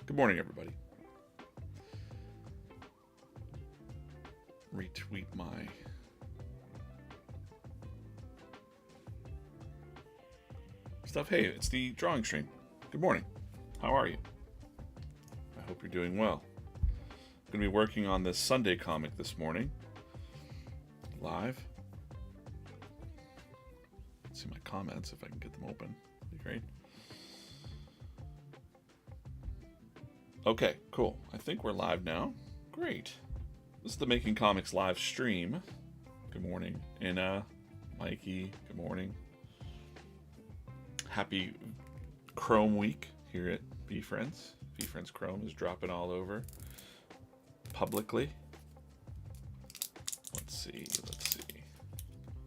Good morning, everybody. Retweet my stuff. Hey, it's the drawing stream. Good morning. How are you? I hope you're doing well. I'm going to be working on this Sunday comic this morning. Live. Let's see my comments if I can get them open. That'd be great. Okay, cool. I think we're live now. Great. This is the Making Comics live stream. Good morning. Anna, Mikey, good morning. Happy Chrome week here at VeeFriends. VeeFriends Chrome is dropping all over publicly. Let's see.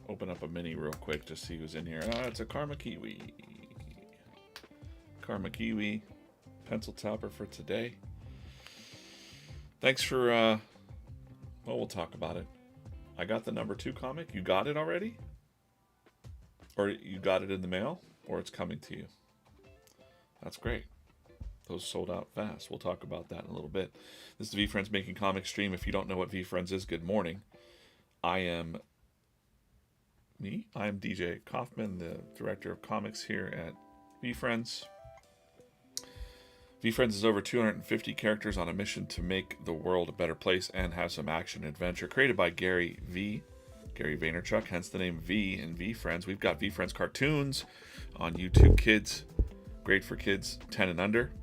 Open up a mini real quick to see who's in here. It's a Karma Kiwi. Karma Kiwi. Pencil topper for today. Thanks for, well, we'll talk about it. I got the #2 comic. You got it already? Or you got it in the mail? Or it's coming to you? That's great. Those sold out fast. We'll talk about that in a little bit. This is the VeeFriends Making Comics stream. If you don't know what VeeFriends is, good morning. I am DJ Kaufman, the director of comics here at VeeFriends. VeeFriends is over 250 characters on a mission to make the world a better place and have some action and adventure. Created by Gary Vaynerchuk, hence the name V in VeeFriends. We've got VeeFriends cartoons on YouTube Kids. Great for kids 10 and under.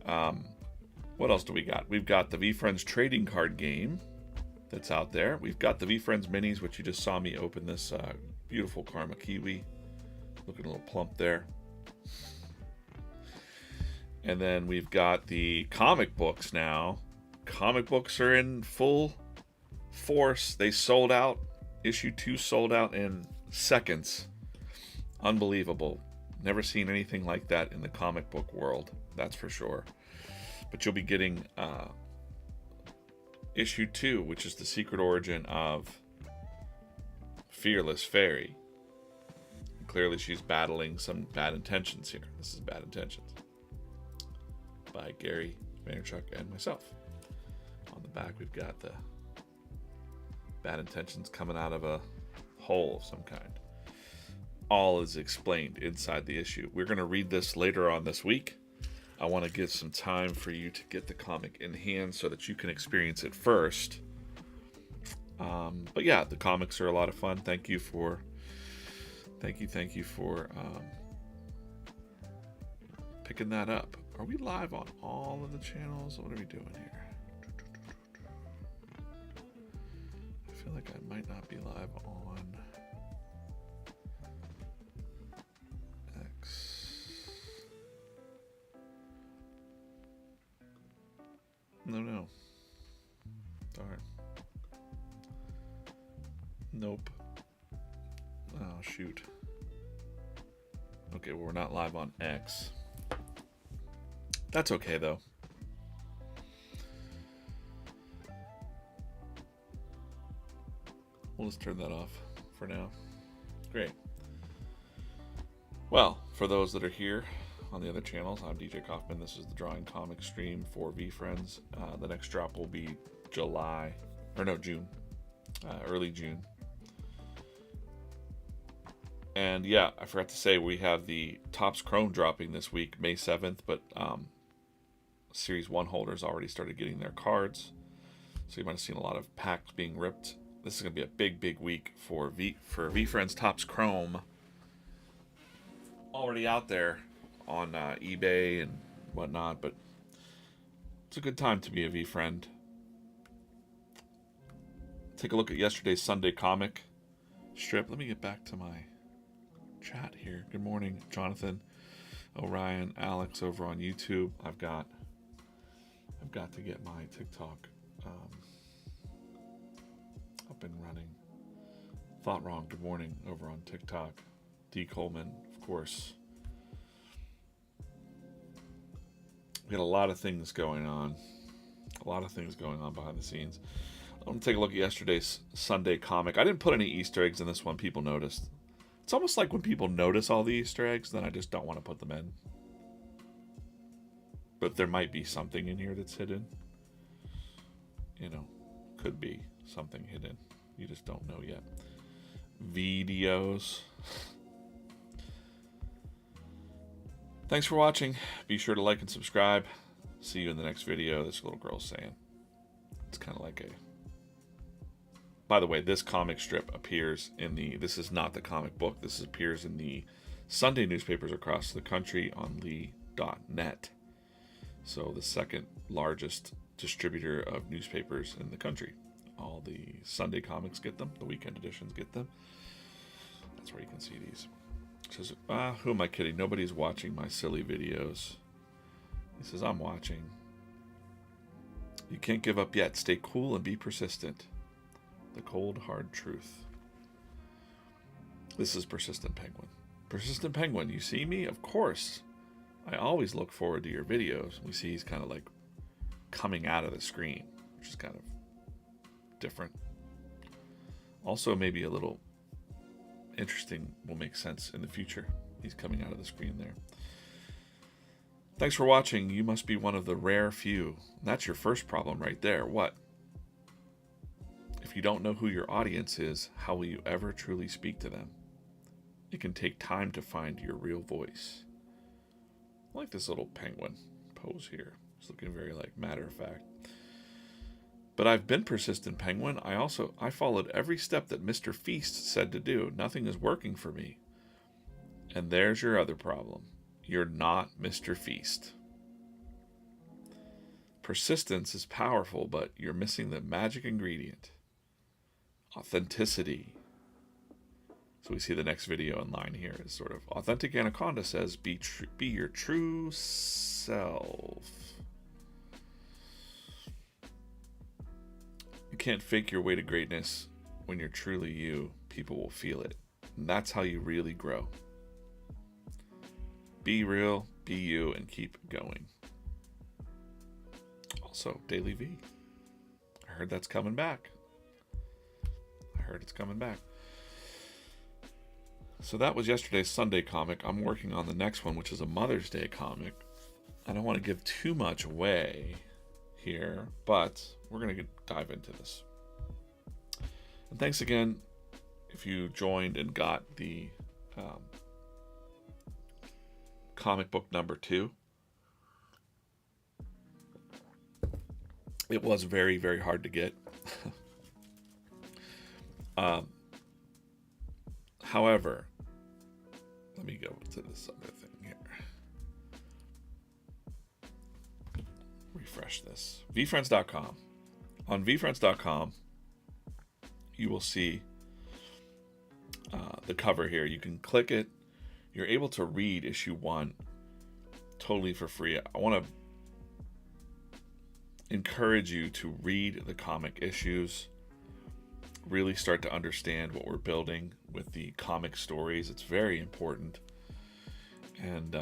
What else do we got? We've got the VeeFriends trading card game that's out there. We've got the VeeFriends minis, which you just saw me open this beautiful Karma Kiwi. Looking a little plump there. And then we've got the comic books now. Comic books are in full force. They sold out. Issue 2 sold out in seconds. Unbelievable. Never seen anything like that in the comic book world. That's for sure. But you'll be getting issue 2, which is the secret origin of Fearless Fairy. And clearly she's battling some bad intentions here. This is Bad Intentions. By Gary Vaynerchuk and myself. On the back, we've got the bad intentions coming out of a hole of some kind. All is explained inside the issue. We're going to read this later on this week. I want to give some time for you to get the comic in hand so that you can experience it first. But yeah, the comics are a lot of fun. Thank you for picking that up. Are we live on all of the channels? What are we doing here? I feel like I might not be live on X. No. Darn. Nope. Oh, shoot. Okay, well, we're not live on X. That's okay, though. We'll just turn that off for now. Great. Well, for those that are here on the other channels, I'm DJ Kaufman. This is the Drawing Comic stream for VeeFriends. The next drop will be June. Early June. And yeah, I forgot to say we have the Topps Chrome dropping this week, May 7th, but Series 1 holders already started getting their cards. So you might have seen a lot of packs being ripped. This is going to be a big week for VeeFriends Topps Chrome. Already out there on eBay and whatnot, but it's a good time to be a VeeFriend. Take a look at yesterday's Sunday comic strip. Let me get back to my chat here. Good morning, Jonathan, Orion, Alex over on YouTube. I've got to get my TikTok up and running. Thought Wrong, good morning over on TikTok. D. Coleman, of course. We got a lot of things going on. Behind the scenes. I'm going to take a look at yesterday's Sunday comic. I didn't put any Easter eggs in this one. People noticed. It's almost like when people notice all the Easter eggs, then I just don't want to put them in. But there might be something in here that's hidden. You know, could be something hidden. You just don't know yet. Videos. Thanks for watching. Be sure to like and subscribe. See you in the next video. This little girl's saying. It's kind of like a... By the way, this comic strip appears in the... This is not the comic book. This appears in the Sunday newspapers across the country on Lee.net. So the second largest distributor of newspapers in the country. All the Sunday comics get them. The weekend editions get them. That's where you can see these. It says, who am I kidding? Nobody's watching my silly videos. He says, I'm watching. You can't give up yet. Stay cool and be persistent. The cold, hard truth. This is Persistent Penguin. Persistent Penguin, you see me? Of course. I always look forward to your videos. We see he's kind of like coming out of the screen, which is kind of different. Also, maybe a little interesting, will make sense in the future. He's coming out of the screen there. Thanks for watching. You must be one of the rare few. That's your first problem right there. What? If you don't know who your audience is, how will you ever truly speak to them? It can take time to find your real voice. I like this little penguin pose here. It's looking very like matter of fact. But I've been Persistent Penguin. I followed every step that Mr. Feast said to do. Nothing is working for me. And there's your other problem. You're not Mr. Feast. Persistence is powerful, but you're missing the magic ingredient. Authenticity. So we see the next video in line here is sort of Authentic Anaconda says, be your true self. You can't fake your way to greatness. When you're truly you, people will feel it. And that's how you really grow. Be real, be you, and keep going. Also, Daily V. I heard that's coming back. So that was yesterday's Sunday comic. I'm working on the next one, which is a Mother's Day comic. I don't want to give too much away here, but we're going to dive into this. And thanks again if you joined and got the comic book number 2. It was very, very hard to get. However, let me go to this other thing here. Refresh this. VeeFriends.com. On VeeFriends.com, you will see the cover here. You can click it. You're able to read issue 1 totally for free. I want to encourage you to read the comic issues. Really start to understand what we're building with the comic stories. It's very important. And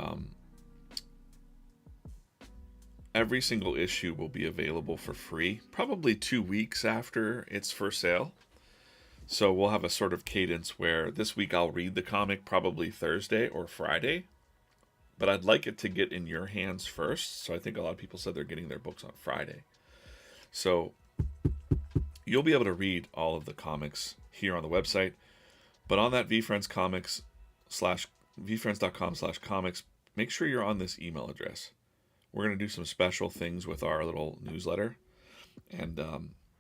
every single issue will be available for free, probably 2 weeks after it's for sale. So we'll have a sort of cadence where this week I'll read the comic probably Thursday or Friday, but I'd like it to get in your hands first. So I think a lot of people said they're getting their books on Friday. So you'll be able to read all of the comics here on the website, but on that VeeFriends Comics VeeFriends.com/comics, make sure you're on this email address. We're going to do some special things with our little newsletter, and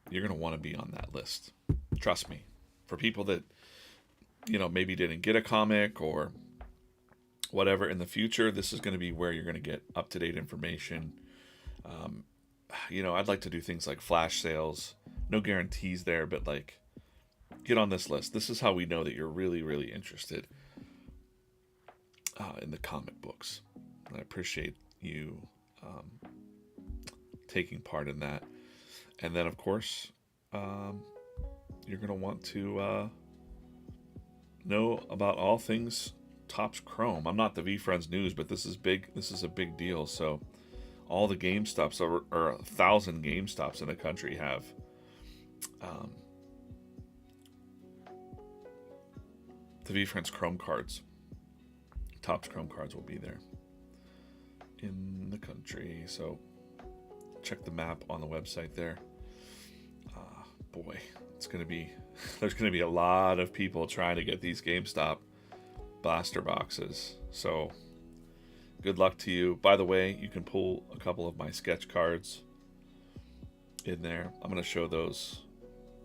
you're going to want to be on that list. Trust me. For people that, maybe didn't get a comic or whatever in the future, this is going to be where you're going to get up-to-date information. I'd like to do things like flash sales. No guarantees there, but get on this list. This is how we know that you're really, really interested in the comic books. And I appreciate you taking part in that. And then, of course, you're going to want to know about all things Topps Chrome. I'm not the VeeFriends News, but this is big. This is a big deal. So all the GameStops, or 1,000 GameStops in the country, have the VeeFriends Chrome cards. Topps Chrome cards will be there. in the country. So check the map on the website there. Boy, it's going to be, there's going to be a lot of people trying to get these GameStop blaster boxes. So good luck to you. By the way, you can pull a couple of my sketch cards in there. I'm going to show those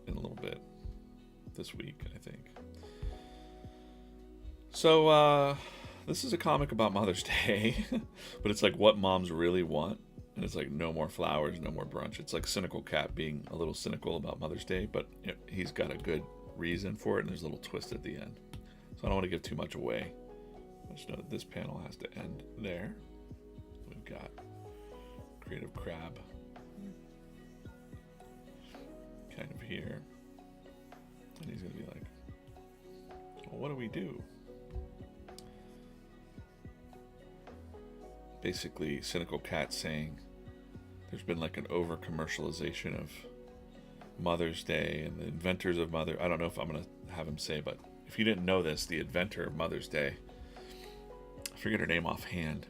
in a little bit this week, I think. So this is a comic about Mother's Day, but it's like what moms really want. And it's like no more flowers, no more brunch. It's like Cynical Cat being a little cynical about Mother's Day, but he's got a good reason for it, and there's a little twist at the end. So I don't want to give too much away. I just know that this panel has to end there. We've got Creative Crab kind of here. And he's going to be like, well, what do we do? Basically, Cynical Cat saying there's been like an over commercialization of Mother's Day and the inventors of I don't know if I'm going to have him say, but if you didn't know this, the inventor of Mother's Day, I forget her name offhand,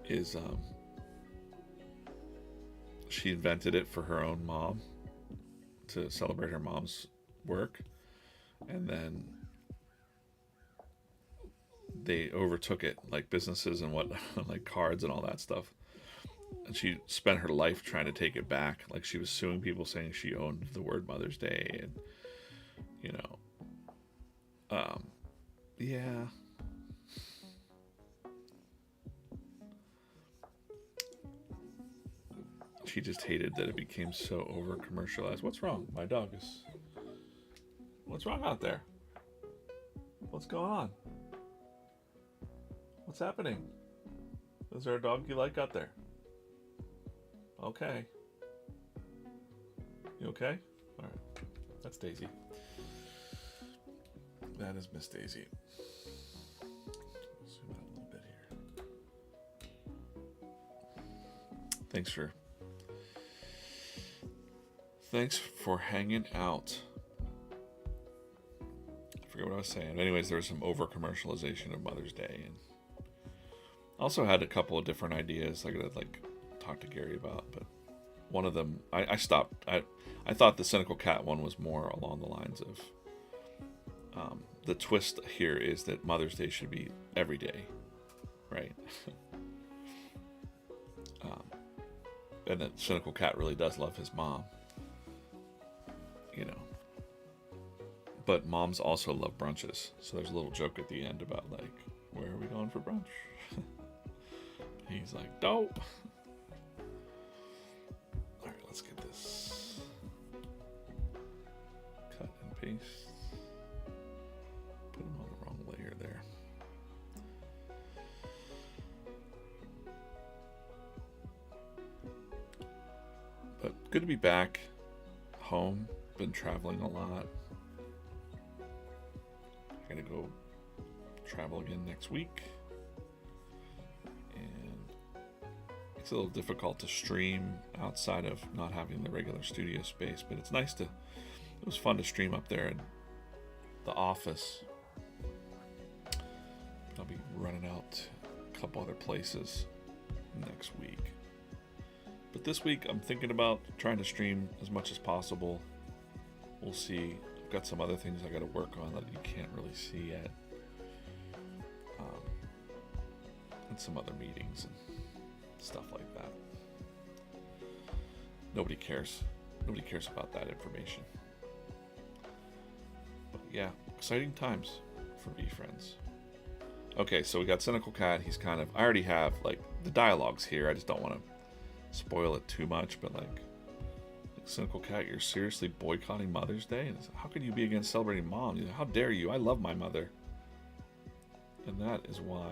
is she invented it for her own mom to celebrate her mom's work, and then they overtook it, like businesses and what, like cards and all that stuff. And she spent her life trying to take it back. Like she was suing people saying she owned the word Mother's Day, and yeah. She just hated that it became so over commercialized. What's wrong? My dog is. What's wrong out there? What's going on? What's happening? Is there a dog you like out there? Okay. You okay? All right. That's Daisy. That is Miss Daisy. Zoom out a little bit here. Thanks for hanging out. I forget what I was saying. Anyways, there was some over commercialization of Mother's Day, and also had a couple of different ideas like I'd like talk to Gary about, but one of them I stopped. I thought the Cynical Cat one was more along the lines of the twist here is that Mother's Day should be every day, right? And that Cynical Cat really does love his mom, but moms also love brunches. So there's a little joke at the end about like, where are we going for brunch? He's like, dope. All right, let's get this cut and paste. Put him on the wrong layer there. But good to be back home. Been traveling a lot. I'm gonna go travel again next week. It's a little difficult to stream outside of not having the regular studio space, but it's nice it was fun to stream up there in the office. I'll be running out a couple other places next week. But this week I'm thinking about trying to stream as much as possible. We'll see. I've got some other things I got to work on that you can't really see yet. And some other meetings and stuff like that. Nobody cares. Nobody cares about that information. But yeah, exciting times for VeeFriends. Okay, so we got Cynical Cat. He's kind of, I already have like the dialogues here. I just don't want to spoil it too much, but like Cynical Cat, you're seriously boycotting Mother's Day? And how could you be against celebrating mom? How dare you? I love my mother. And that is why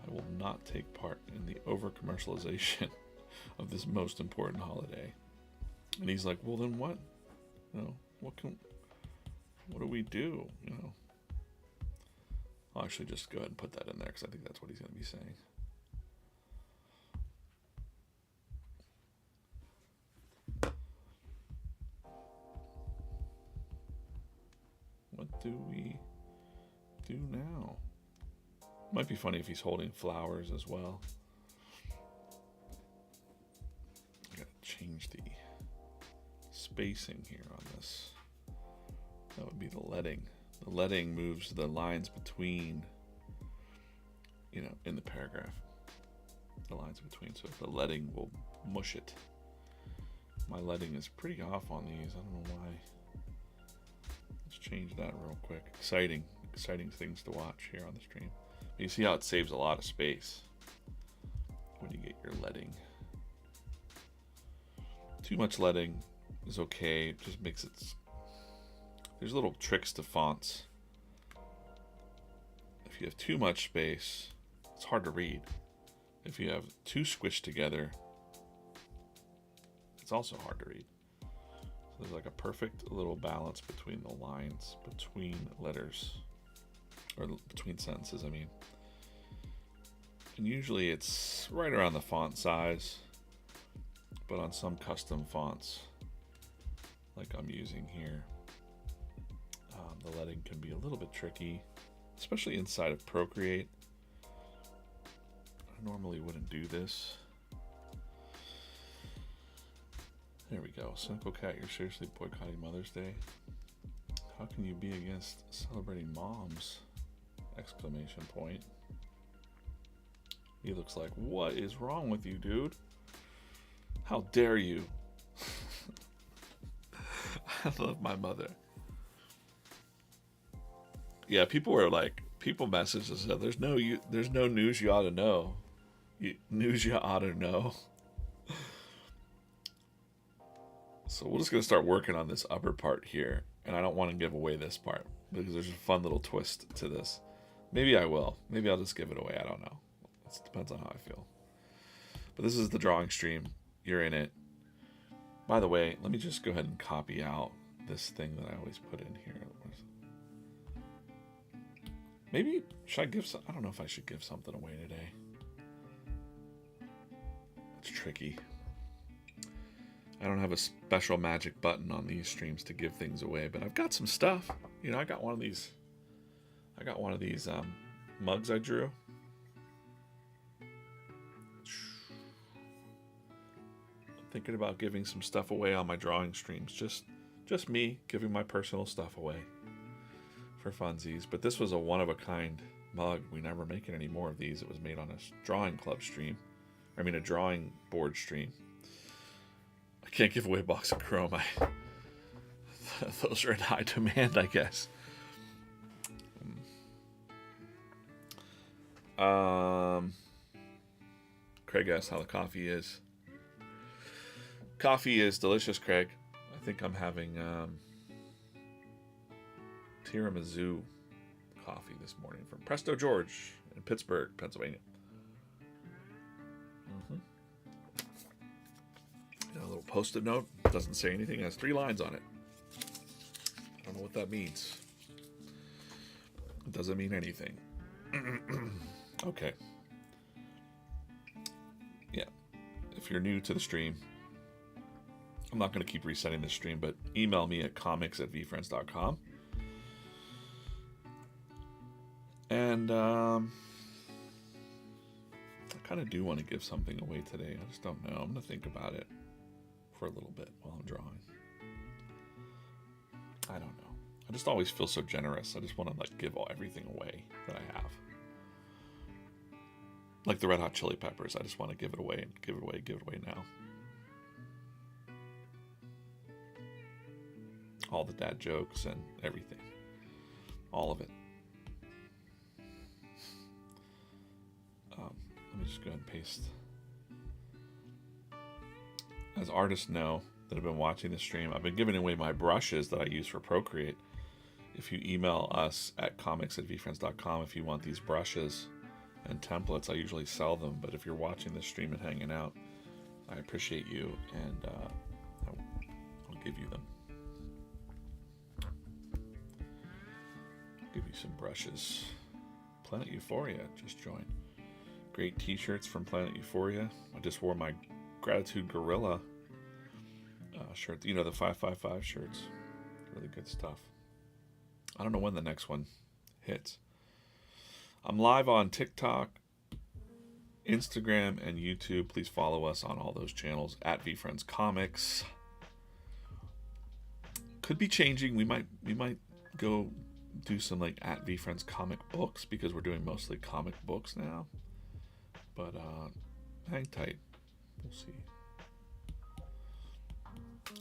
I will not take part in the over-commercialization of this most important holiday. And he's like, well, then what? What do we do? I'll actually just go ahead and put that in there because I think that's what he's going to be saying. What do we do now? Might be funny if he's holding flowers as well. I gotta change the spacing here on this. That would be the leading. The leading moves the lines between, in the paragraph. The lines between, so the leading will mush it. My leading is pretty off on these. I don't know why. Let's change that real quick. Exciting things to watch here on the stream. You see how it saves a lot of space when you get your leading. Too much leading is okay. It just makes it... There's little tricks to fonts. If you have too much space, it's hard to read. If you have too squished together, it's also hard to read. So there's like a perfect little balance between the lines, between letters, or between sentences, I mean. And usually it's right around the font size, but on some custom fonts, like I'm using here, the leading can be a little bit tricky, especially inside of Procreate. I normally wouldn't do this. There we go. Cynical Cat, you're seriously boycotting Mother's Day? How can you be against celebrating moms? Exclamation point. He looks like, what is wrong with you, dude? How dare you? I love my mother. Yeah, people messaged us said, there's no news you ought to know. News you ought to know. So we're just going to start working on this upper part here. And I don't want to give away this part because there's a fun little twist to this. Maybe I will. Maybe I'll just give it away. I don't know. It depends on how I feel. But this is the drawing stream. You're in it. By the way, let me just go ahead and copy out this thing that I always put in here. Maybe, should I give some? I don't know if I should give something away today. It's tricky. I don't have a special magic button on these streams to give things away, but I've got some stuff. I got one of these mugs I drew. I'm thinking about giving some stuff away on my drawing streams. Just me giving my personal stuff away for funsies. But this was a one-of-a-kind mug. We never make any more of these. It was made on a drawing club stream. A drawing board stream. I can't give away a box of chrome. Those are in high demand, I guess. Craig asks how the coffee is. Coffee is delicious, Craig. I think I'm having tiramisu coffee this morning from Presto George in Pittsburgh, Pennsylvania. A little post-it note. Doesn't say anything. It has 3 lines on it. I don't know what that means. It doesn't mean anything. Okay. Yeah. If you're new to the stream, I'm not going to keep resetting the stream, but email me at comics@VeeFriends.com. And I kind of do want to give something away today. I just don't know. I'm going to think about it for a little bit while I'm drawing. I don't know. I just always feel so generous. I just want to give everything away that I have. Like the Red Hot Chili Peppers. I just want to give it away and give it away now. All the dad jokes and everything. All of it. Let me just go ahead and paste. As artists know that have been watching the stream, I've been giving away my brushes that I use for Procreate. If you email us at comics@VeeFriends.com if you want these brushes and templates, I usually sell them. But if you're watching this stream and hanging out, I appreciate you, and I'll give you them. I'll give you some brushes. Planet Euphoria just joined. Great t-shirts from Planet Euphoria. I just wore my Gratitude Gorilla shirt. The 555 shirts. Really good stuff. I don't know when the next one hits. I'm live on TikTok, Instagram, and YouTube. Please follow us on all those channels at VeeFriends Comics. Could be changing. We might go do some like at VeeFriends Comic Books because we're doing mostly comic books now. But hang tight. We'll see.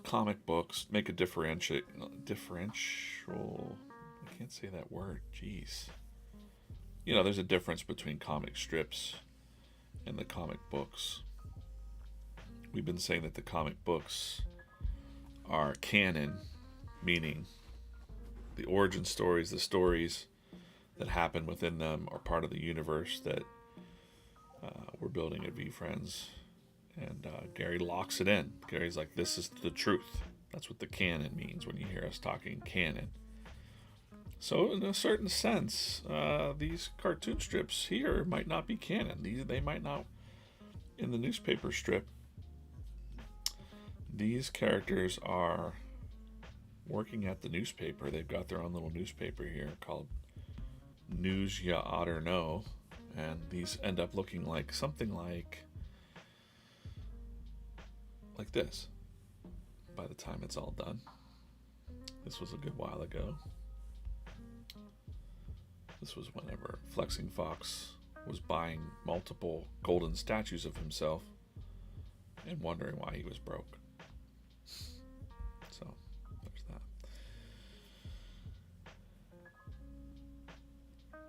Comic books make a differential. I can't say that word. Jeez. You know, there's a difference between comic strips and the comic books. We've been saying that the comic books are canon, meaning the origin stories, the stories that happen within them are part of the universe that we're building at VeeFriends. And Gary locks it in. Gary's like, this is the truth. That's what the canon means when you hear us talking canon. So in a certain sense, these cartoon strips here might not be canon. They might not, in the newspaper strip, these characters are working at the newspaper. They've got their own little newspaper here called News Ya Oughter Know. And these end up looking like something like this by the time it's all done. This was a good while ago. This was whenever Flexing Fox was buying multiple golden statues of himself and wondering why he was broke. So, there's that.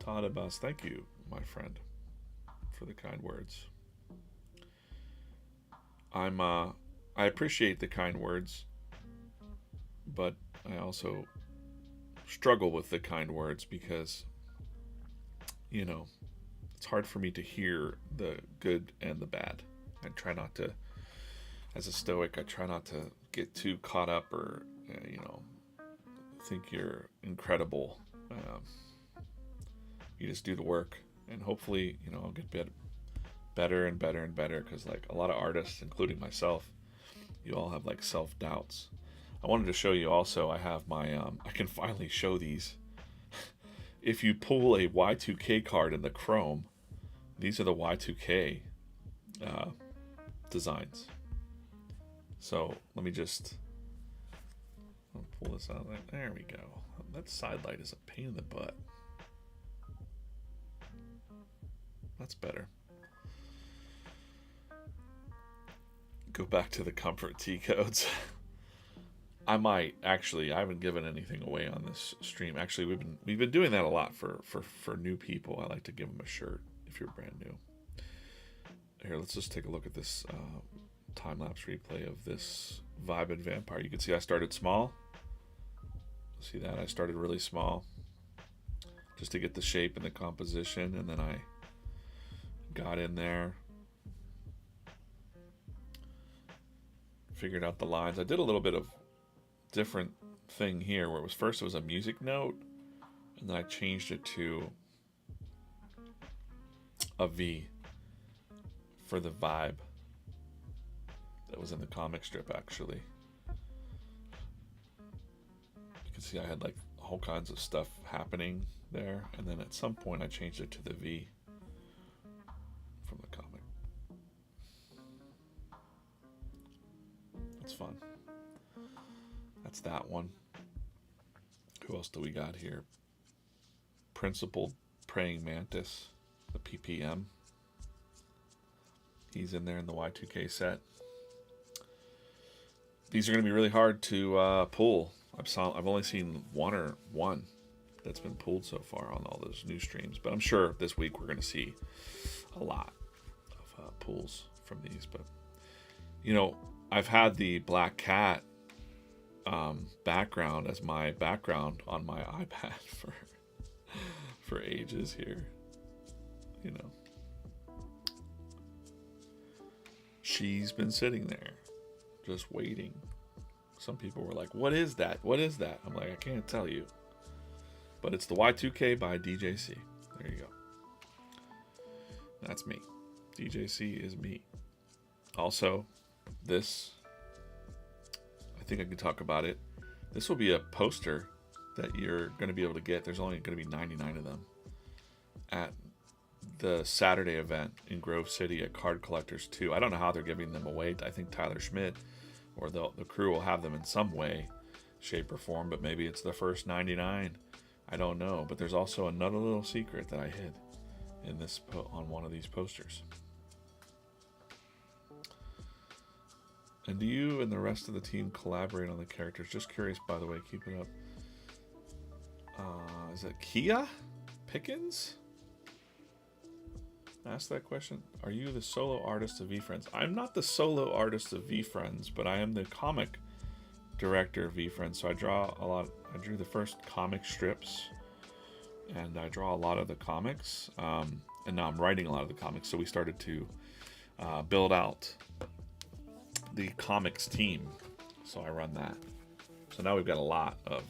Todd Abbas, thank you, my friend, for the kind words. I appreciate the kind words, but I also struggle with the kind words because, you know, it's hard for me to hear the good and the bad. I try not to, as a stoic, I try not to get too caught up or, think you're incredible. You just do the work, and hopefully, I'll get better and better and better, because like a lot of artists, including myself, you all have like self-doubts. I wanted to show you also, I have my, I can finally show these. If you pull a Y2K card in the Chrome, these are the Y2K designs. So let me just pull this out. There we go. That side light is a pain in the butt. That's better. Go back to the comfort T codes. I haven't given anything away on this stream. Actually, we've been doing that a lot for new people. I like to give them a shirt if you're brand new. Here, let's just take a look at this time-lapse replay of this Vibin Vampire. You can see I started small. See that? I started really small just to get the shape and the composition, and then I got in there, figured out the lines. I did a little bit of different thing here where it was a music note, and then I changed it to a V for the vibe that was in the comic strip. Actually, you can see I had like all kinds of stuff happening there, and then at some point I changed it to the V from the comic. It's fun. That's that one. Who else do we got here? Principal Praying Mantis, the PPM. He's in there in the Y2K set. These are going to be really hard to pull. I've only seen one that's been pulled so far on all those new streams, but I'm sure this week we're going to see a lot of pulls from these. But I've had the Black Cat background as my background on my iPad for ages here. She's been sitting there just waiting. Some people were like, what is that? What is that? I'm like, I can't tell you. But it's the Y2K by DJC. There you go. That's me. DJC is me. Also, this, I think I can talk about it. This will be a poster that you're going to be able to get. There's only going to be 99 of them at the Saturday event in Grove City at Card Collectors 2. I don't know how they're giving them away. I think Tyler Schmidt or the crew will have them in some way, shape, or form, but maybe it's the first 99. I don't know. But there's also another little secret that I hid in this on one of these posters. And do you and the rest of the team collaborate on the characters? Just curious, by the way. Keep it up. Is it Kia Pickens? Ask that question. Are you the solo artist of VeeFriends? I'm not the solo artist of VeeFriends, but I am the comic director of VeeFriends. So I draw a lot. I drew the first comic strips, and I draw a lot of the comics. And now I'm writing a lot of the comics. So we started to build out the comics team. So I run that. So now we've got a lot of,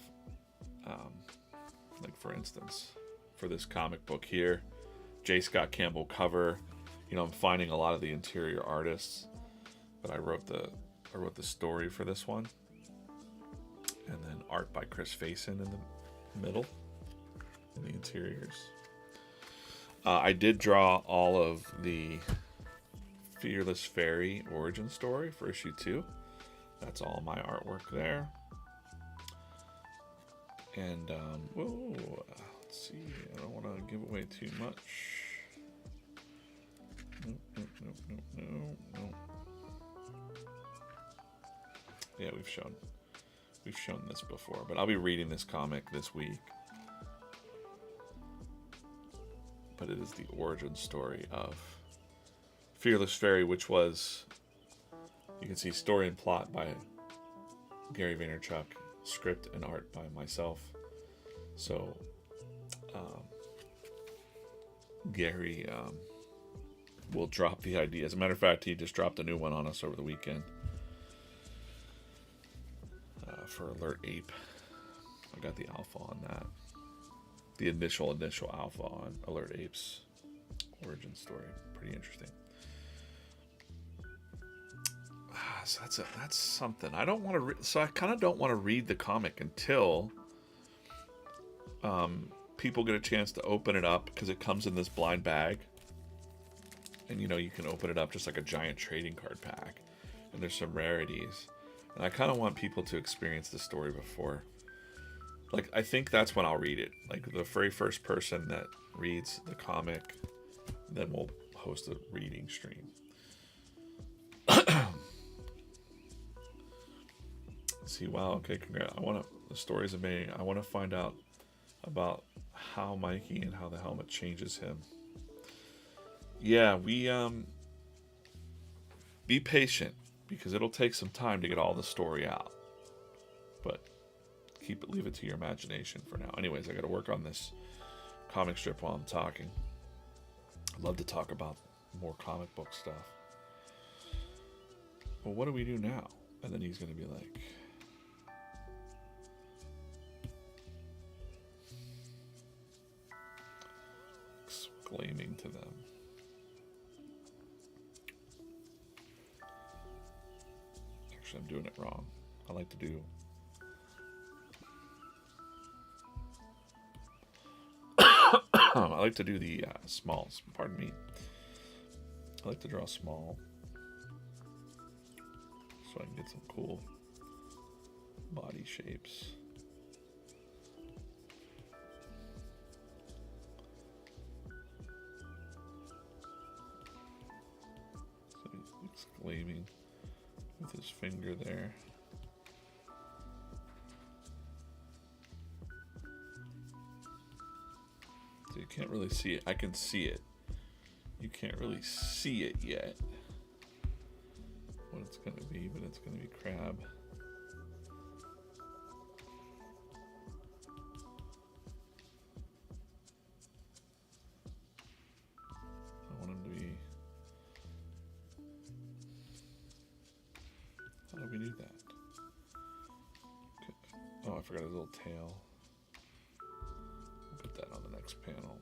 like for instance, for this comic book here, J. Scott Campbell cover. You know, I'm finding a lot of the interior artists, but I wrote the story for this one, and then art by Chris Faison in the middle, in the interiors. I did draw all of the Fearless Fairy origin story for issue 2. That's all my artwork there. And let's see. I don't want to give away too much. No. Yeah, we've shown this before, but I'll be reading this comic this week. But it is the origin story of Fearless Fairy, which was, you can see story and plot by Gary Vaynerchuk, script and art by myself. So Gary will drop the idea. As a matter of fact, he just dropped a new one on us over the weekend for Alert Ape. I got the alpha on that. The initial alpha on Alert Ape's origin story. Pretty interesting. So that's something. I don't want to. So I kind of don't want to read the comic until people get a chance to open it up, because it comes in this blind bag, and you know you can open it up just like a giant trading card pack, and there's some rarities, and I kind of want people to experience the story before. Like, I think that's when I'll read it. Like the very first person that reads the comic, then we'll host a reading stream. See, wow, okay, congrats. The story's amazing. I want to find out about how Mikey and how the helmet changes him. Yeah, we be patient, because it'll take some time to get all the story out. But leave it to your imagination for now. Anyways, I got to work on this comic strip while I'm talking. I'd love to talk about more comic book stuff. Well, what do we do now? And then he's going to be like, exclaiming to them. Actually, I'm doing it wrong. I like to do I like to do the smalls. Pardon me. I like to draw small, so I can get some cool body shapes. So he's exclaiming with his finger there. So you can't really see it. I can see it. You can't really see it yet, what it's going to be, but it's going to be crab. I want him to be... How do we do that? Okay. Oh, I forgot his little tail. I'll put that on the next panel.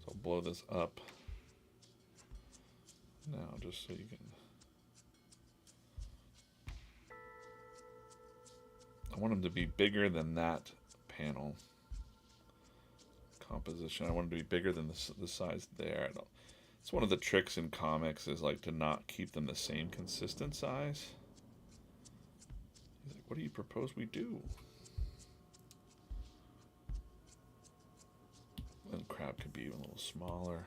So I'll blow this up now, just so you can... I want him to be bigger than that panel. composition. I want it to be bigger than the size there. It's one of the tricks in comics is like to not keep them the same consistent size. He's like, what do you propose we do? And Crab could be a little smaller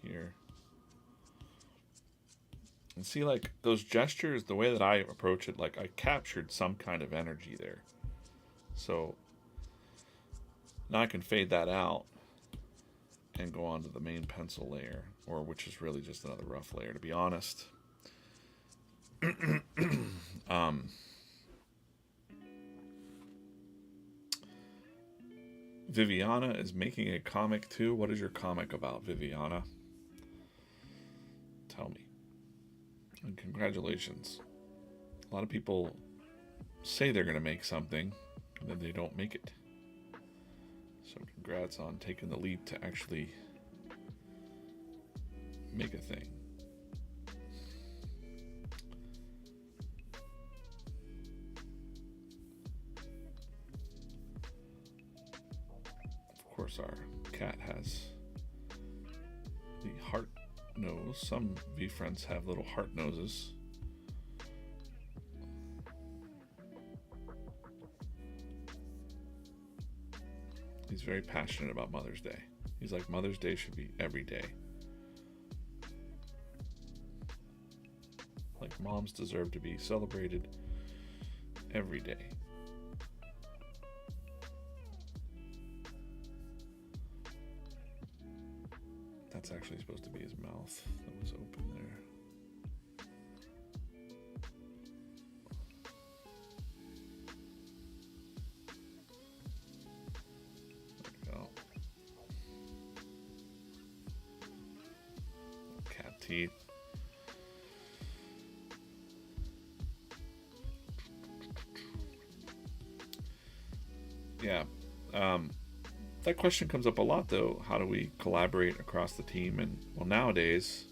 here. And see, like, those gestures, the way that I approach it, like, I captured some kind of energy there. So, now I can fade that out and go on to the main pencil layer, or which is really just another rough layer, to be honest. Viviana is making a comic too. What is your comic about, Viviana? Tell me. And congratulations. A lot of people say they're going to make something, and then they don't make it. So congrats on taking the leap to actually make a thing. Of course, our cat has the heart nose. Some VeeFriends have little heart noses. He's very passionate about Mother's Day. He's like, Mother's Day should be every day. Like, moms deserve to be celebrated every day. That's actually supposed to be his mouth that was open there. Cat teeth. Yeah. That question comes up a lot, though. How do we collaborate across the team? And, well, nowadays,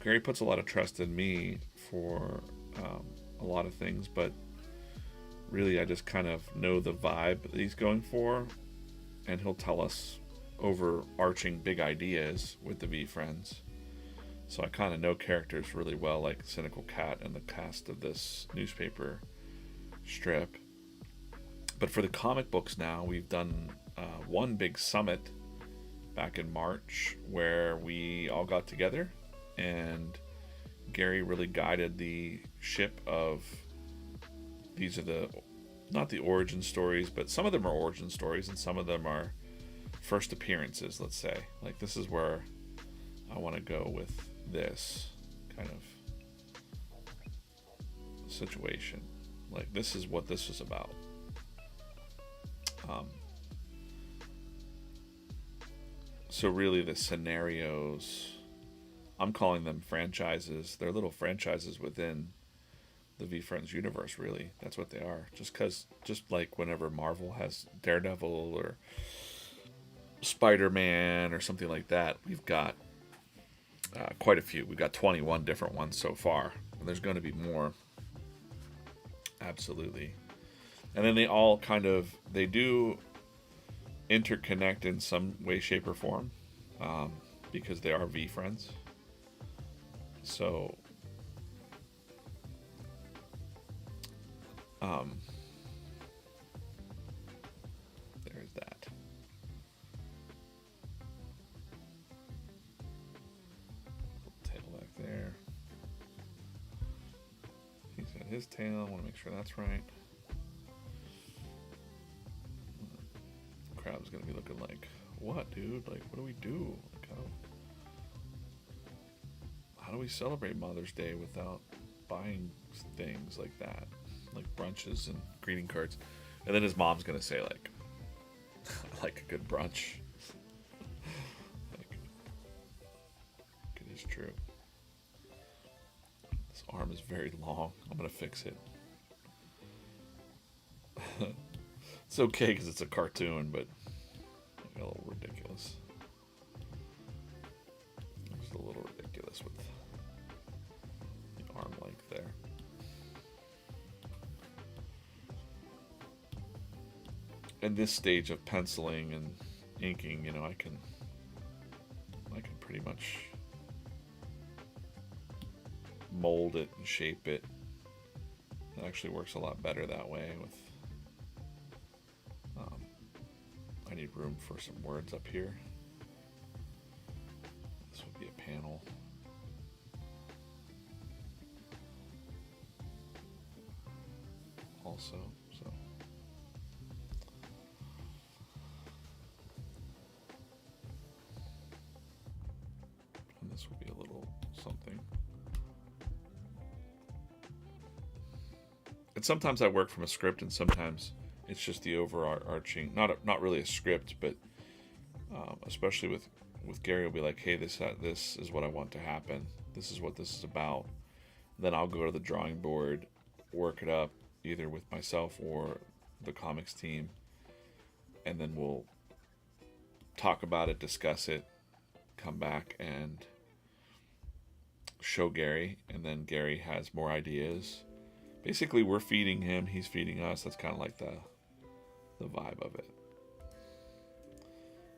Gary puts a lot of trust in me for a lot of things, but really I just kind of know the vibe that he's going for, and he'll tell us overarching big ideas with the VeeFriends. So I kind of know characters really well, like Cynical Cat and the cast of this newspaper strip. But for the comic books now, we've done one big summit back in March where we all got together, and Gary really guided the ship of, these are the, not the origin stories, but some of them are origin stories and some of them are first appearances, let's say. Like, this is where I want to go with this kind of situation. Like, this is what this is about. So really the scenarios, I'm calling them franchises. They're little franchises within the VeeFriends universe, really. That's what they are. Just like whenever Marvel has Daredevil or Spider-Man or something like that, we've got quite a few. We've got 21 different ones so far. And there's going to be more. Absolutely. And then they all kind of, they do interconnect in some way, shape, or form, because they are VeeFriends. So, there's that. Tail back there. He's got his tail. I want to make sure that's right. Crab's gonna be looking like, what, dude? Like, what do we do? Like, how do we celebrate Mother's Day without buying things like that, like brunches and greeting cards? And then his mom's gonna say, like, I like a good brunch. Like, it is true. This arm is very long. I'm gonna fix it. It's okay because it's a cartoon, but a little ridiculous. Just a little ridiculous with the arm length there. in this stage of penciling and inking, you know, I can pretty much mold it and shape it. It actually works a lot better that way. With I need room for some words up here. This would be a panel. Also, so and this will be a little something. And sometimes I work from a script, and sometimes it's just the overarching, not really a script, but especially with Gary, will be like, hey, this is what I want to happen. This is what this is about. Then I'll go to the drawing board, work it up, either with myself or the comics team, and then we'll talk about it, discuss it, come back and show Gary, and then Gary has more ideas. Basically, we're feeding him, he's feeding us. That's kind of like the vibe of it,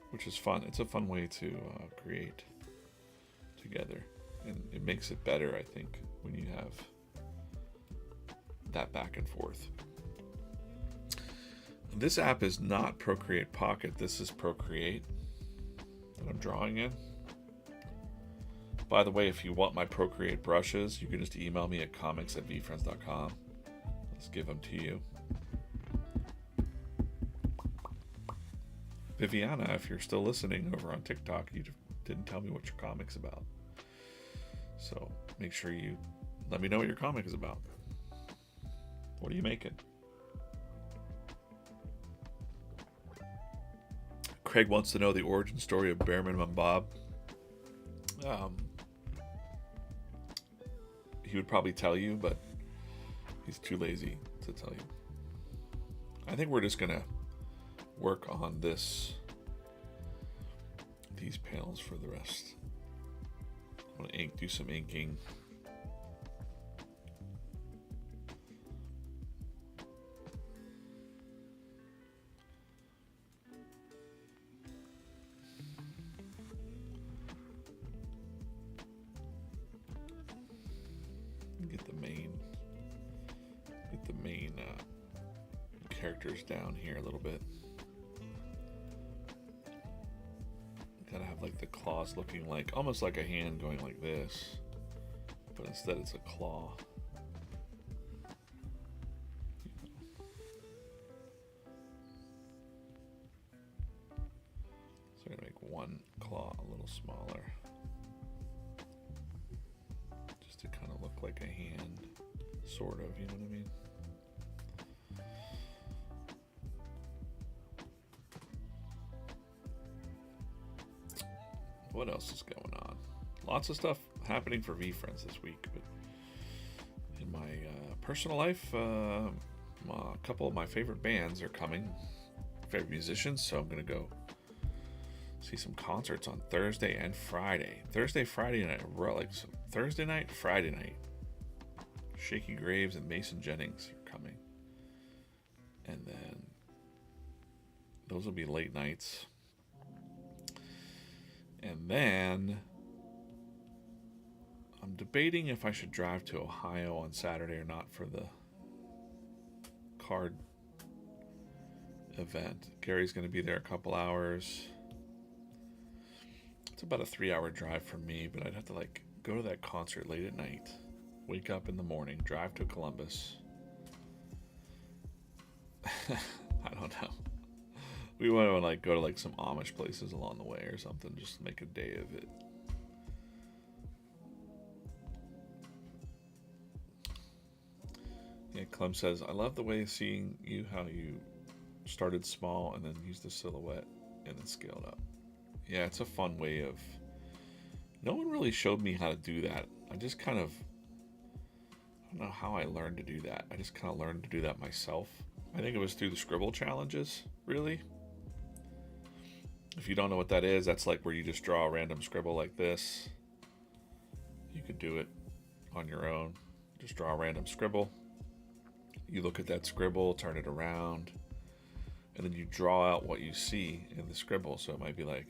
which is fun. It's a fun way to create together, and it makes it better, I think, when you have that back and forth. This app is not Procreate Pocket. This is Procreate that I'm drawing in. By the way, if you want my Procreate brushes, you can just email me at comics@VeeFriends.com. Let's give them to you. Viviana, if you're still listening over on TikTok, you didn't tell me what your comic's about. So make sure you let me know what your comic is about. What are you making? Craig wants to know the origin story of Bare Minimum Bob. He would probably tell you, but he's too lazy to tell you. I think we're just gonna work on these panels for the rest. I'm gonna do some inking. Get the main characters down here a little bit. Gotta have like the claws looking like almost like a hand going like this, but instead it's a claw. So I'm gonna make one claw a little smaller, just to kind of look like a hand, sort of, you know what I mean? What else is going on? Lots of stuff happening for VeeFriends this week, but in my personal life, a couple of my favorite bands are coming, favorite musicians, so I'm gonna go see some concerts on Thursday and Friday. Friday night, Thursday night, Friday night. Shaky Graves and Mason Jennings are coming, and then those will be late nights. And then I'm debating if I should drive to Ohio on Saturday or not for the card event. Gary's going to be there a couple hours. It's about a 3-hour drive from me, but I'd have to go to that concert late at night, wake up in the morning, drive to Columbus. I don't know. We want to go to some Amish places along the way or something, just to make a day of it. Yeah, Clem says, I love the way seeing you, how you started small and then used the silhouette and then scaled up. Yeah, it's a fun way of... No one really showed me how to do that. I just kind of... I don't know how I learned to do that. I just kind of learned to do that myself. I think it was through the scribble challenges, really. If you don't know what that is, that's where you just draw a random scribble like this. You could do it on your own. Just draw a random scribble. You look at that scribble, turn it around, and then you draw out what you see in the scribble. So it might be like,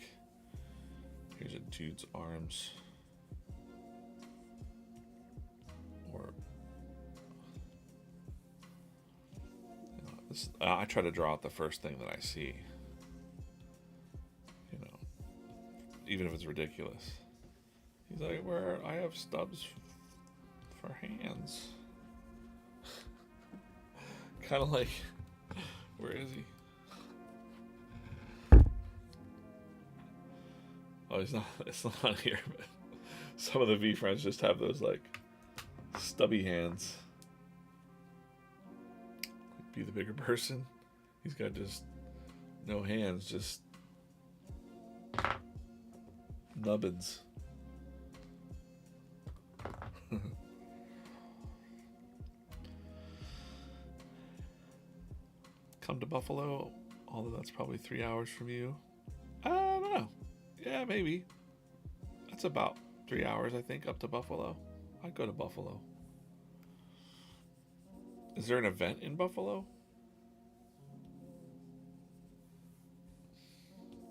here's a dude's arms, or I try to draw out the first thing that I see, even if it's ridiculous. He's like, where I have stubs for hands. Kind of like, where is he? Oh, he's not. It's not on here. But some of the VeeFriends just have those like stubby hands. Be the bigger person. He's got just no hands, just nubbins. Come to Buffalo, although that's probably 3 hours from you. I don't know. Yeah, maybe. That's about 3 hours, I think, up to Buffalo. I'd go to Buffalo. Is there an event in Buffalo?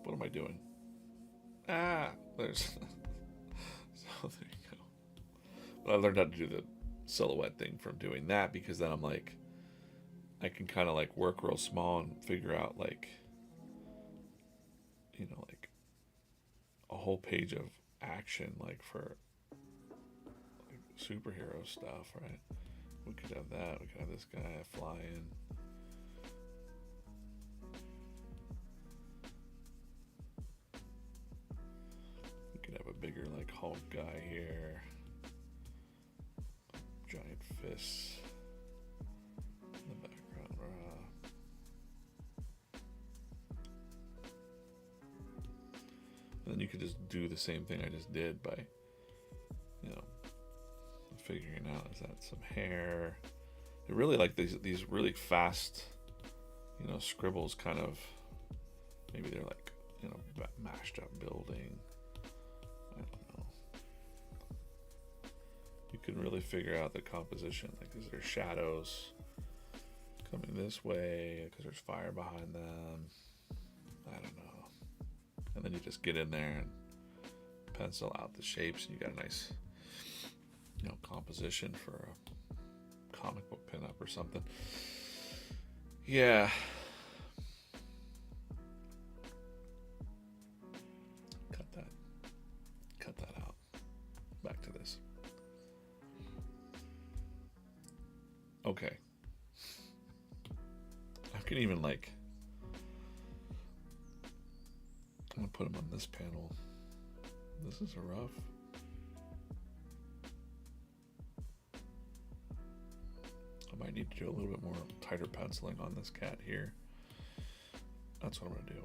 What am I doing? There's... So there you go. But I learned how to do the silhouette thing from doing that, because then I'm like, I can kind of like work real small and figure out like, like a whole page of action, like for like superhero stuff, right? We could have that. We could have this guy flying. We could have a bigger like Hulk guy here. Giant fists in the background. And then you could just do the same thing I just did by, figuring out, is that some hair? I really like these really fast, scribbles, kind of. Maybe they're like, mashed up building. I don't know. You can really figure out the composition. Like, is there shadows coming this way because there's fire behind them? I don't know. And then you just get in there and pencil out the shapes, and you got a nice, composition for a comic book pinup or something. Yeah. Cut that out. Back to this. Okay. I can even like, I'm gonna put him on this panel. This is a rough. I might need to do a little bit more tighter penciling on this cat here. That's what I'm gonna do.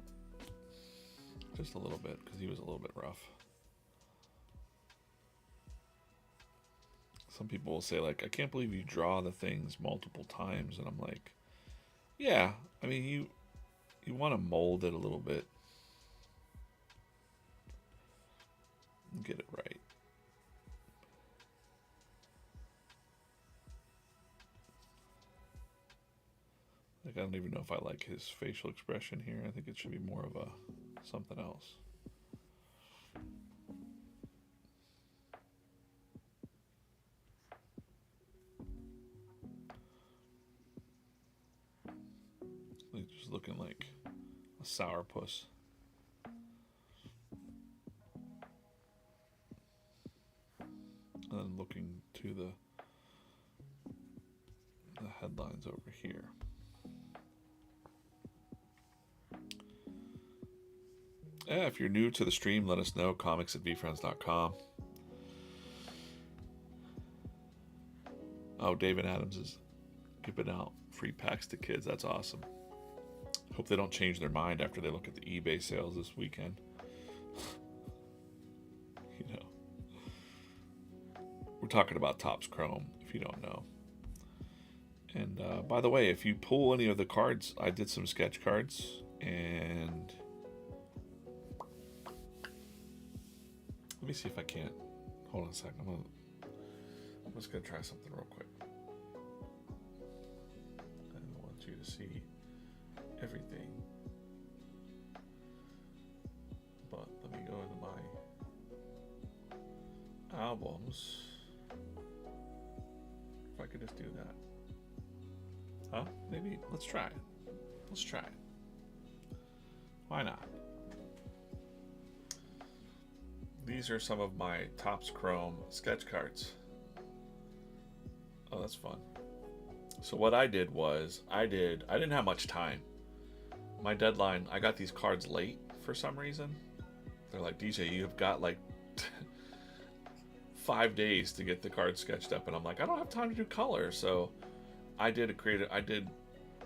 Just a little bit, because he was a little bit rough. Some people will say, like, I can't believe you draw the things multiple times. And I'm like, yeah, I mean, you want to mold it a little bit. Get it right. Like, I don't even know if I like his facial expression here. I think it should be more of a something else. Like, just looking like a sourpuss. And then looking to the headlines over here. Yeah, if you're new to the stream, let us know. comics@VeeFriends.com. Oh, David Adams is giving out free packs to kids. That's awesome. Hope they don't change their mind after they look at the eBay sales this weekend. We're talking about Topps Chrome, if you don't know. And by the way, if you pull any of the cards, I did some sketch cards, and let me see if I can't. Hold on a second. I'm just gonna try something real quick. I want you to see everything. But let me go into my albums. If I could just do that. Huh? Maybe. Let's try it. Let's try it. Why not? These are some of my Topps Chrome sketch cards. Oh, that's fun. So what I did was, I didn't have much time. My deadline, I got these cards late for some reason. They're like, DJ, you've got like 5 days to get the card sketched up. And I'm like, I don't have time to do color. So I did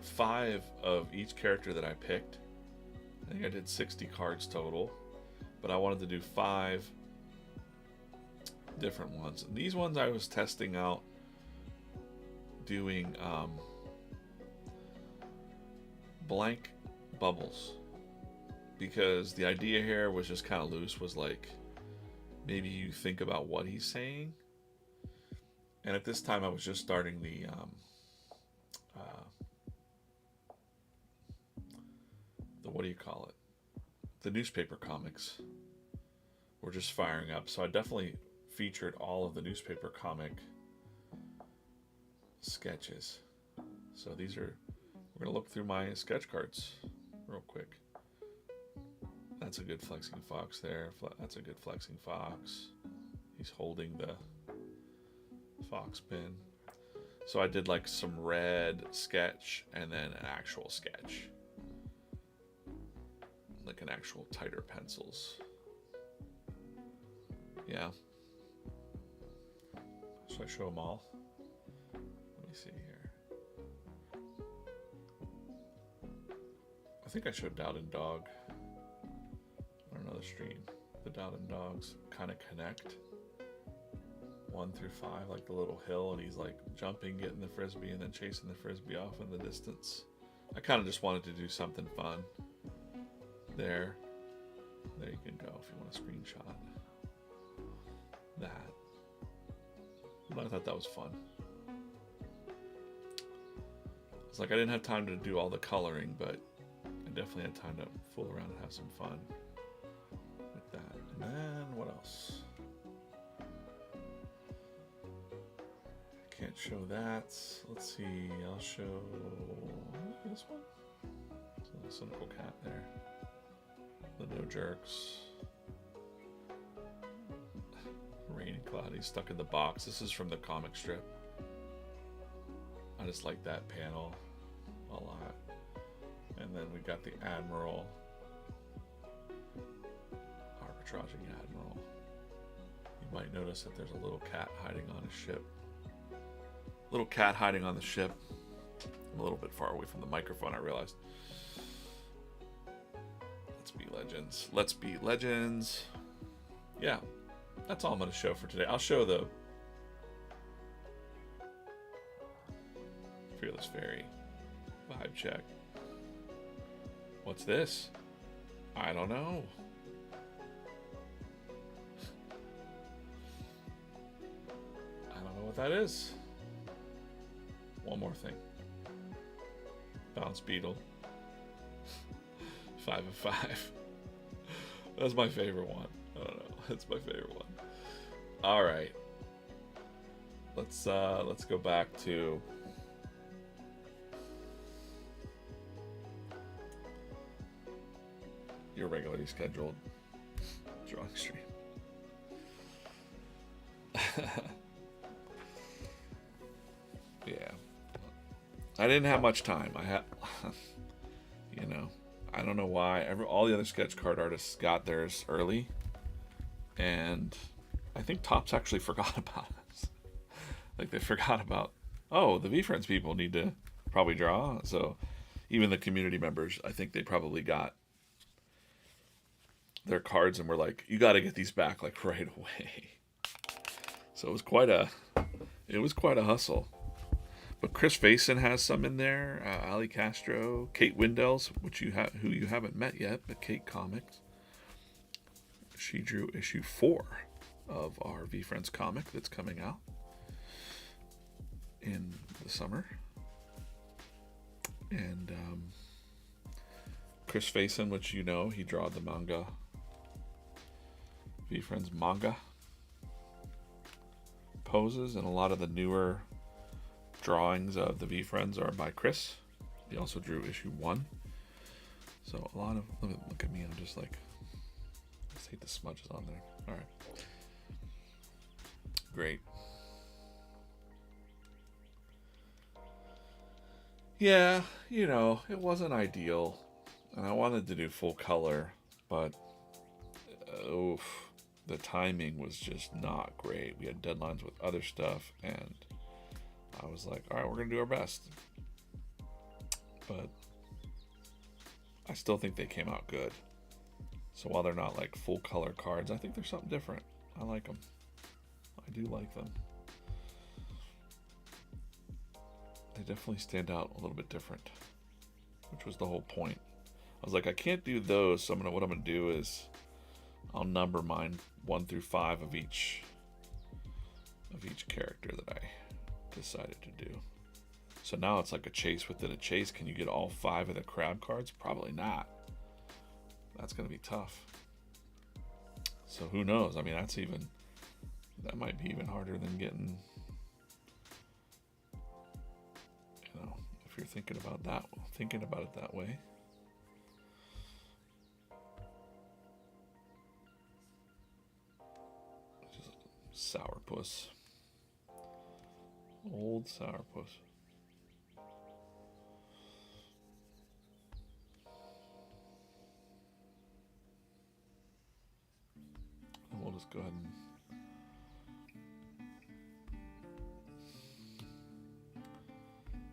5 of each character that I picked. I think I did 60 cards total. But I wanted to do 5 different ones. And these ones I was testing out doing blank bubbles, because the idea here was just kind of loose, was like maybe you think about what he's saying. And at this time I was just starting the what do you call it, the newspaper comics were just firing up, so I definitely featured all of the newspaper comic sketches. So these are, we're gonna look through my sketch cards real quick. That's a good flexing fox there. That's a good flexing fox. He's holding the fox pin. So I did like some red sketch and then an actual sketch, like an actual tighter pencils. Yeah. Should I show them all? Let me see here. I think I showed Dowd and Dog on another stream. The Dowd and Dogs kind of connect 1 through 5, like the little hill, and he's like jumping, getting the frisbee, and then chasing the frisbee off in the distance. I kind of just wanted to do something fun there. There you can go if you want to screenshot that. But I thought that was fun. It's like I didn't have time to do all the coloring, but I definitely had time to fool around and have some fun with that. And then what else? I can't show that. Let's see. I'll show this one. There's a cynical cat there. The No Jerks. Rain and cloudy, stuck in the box. This is from the comic strip. I just like that panel a lot. And then we got the Admiral, arbitraging Admiral. You might notice that there's a little cat hiding on a ship. Little cat hiding on the ship. I'm a little bit far away from the microphone, I realized. Let's be legends. Let's be legends. Yeah. That's all I'm going to show for today. I'll show the Fearless Fairy vibe check. What's this? I don't know. I don't know what that is. One more thing. Bounce Beetle. 5 of 5. That's my favorite one. I don't know. That's my favorite one. All right. Let's go back to your regularly scheduled drawing stream. Yeah. I didn't have much time. I had, you know, I don't know why. All the other sketch card artists got theirs early. And I think Topps actually forgot about us. Like they forgot about, oh, the VeeFriends people need to probably draw. So even the community members, I think they probably got their cards and were like, you got to get these back like right away. So it was quite a hustle. But Chris Faison has some in there. Ali Castro, Kate Windells, who you haven't met yet, but Kate Comics. She drew issue 4 of our VeeFriends comic that's coming out in the summer. And Chris Faison, which you know, he draw the manga. VeeFriends manga poses, and a lot of the newer drawings of the VeeFriends are by Chris. He also drew issue 1. So a lot of, look at me, I'm just like, I just hate the smudges on there. All right. Great. Yeah, you know, it wasn't ideal. And I wanted to do full color, but the timing was just not great. We had deadlines with other stuff, and I was like, all right, we're going to do our best. But I still think they came out good. So while they're not like full color cards, I think they're something different. I like them. I do like them. They definitely stand out a little bit different, which was the whole point. I was like, I can't do those, so what I'm gonna do is I'll number mine 1 through 5 of each character that I decided to do. So now it's like a chase within a chase. Can you get all 5 of the crab cards? Probably not. That's gonna be tough. So who knows? I mean, that might be even harder than getting, you know, if you're thinking about it that way. Just sourpuss. Old sourpuss. And we'll just go ahead and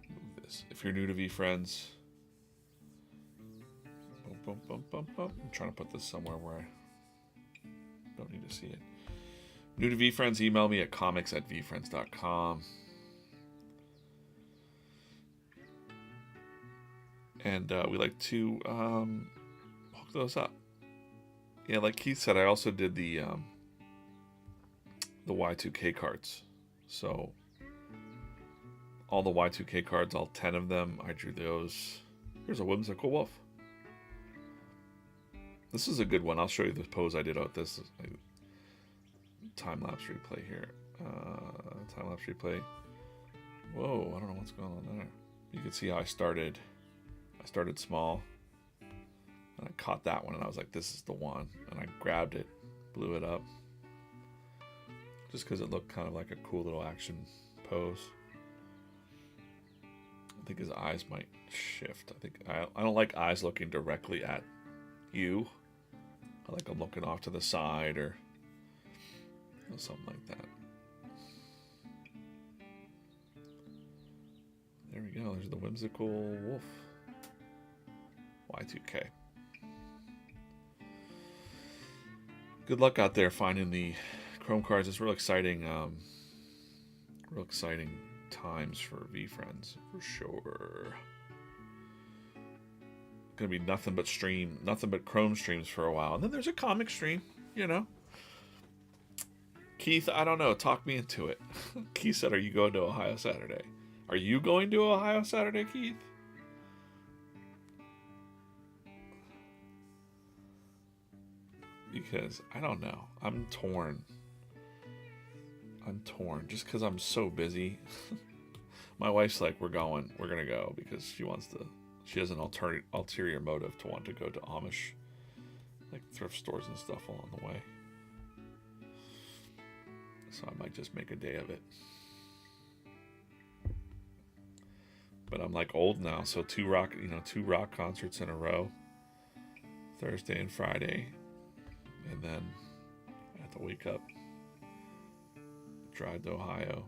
move this. If you're new to VeeFriends, I'm trying to put this somewhere where I don't need to see it. New to VeeFriends, email me at comics@veefriends.com. And we like to hook those up. Yeah, like Keith said, I also did the Y2K cards. So all the Y2K cards, all 10 of them, I drew those. Here's a whimsical wolf. This is a good one. I'll show you the pose I did out this. Time-lapse replay here. Time-lapse replay. Whoa, I don't know what's going on there. You can see how I started. I started small. And I caught that one and I was like, this is the one. And I grabbed it, blew it up. Just because it looked kind of like a cool little action pose. I think his eyes might shift. I don't like eyes looking directly at you. I like them looking off to the side or something like that. There we go. There's the whimsical wolf. Y2K. Good luck out there finding the Chrome cards. It's real exciting times for VeeFriends for sure. Gonna be nothing but Chrome streams for a while, and then there's a comic stream. You know, Keith, I don't know. Talk me into it. Keith said, "Are you going to Ohio Saturday? Are you going to Ohio Saturday, Keith?" Because I don't know. I'm torn. Just because I'm so busy. My wife's like, we're gonna go because she has an ulterior motive to want to go to Amish, like thrift stores and stuff along the way. So I might just make a day of it. But I'm like old now, so two rock concerts in a row, Thursday and Friday. And then I have to wake up, drive to Ohio.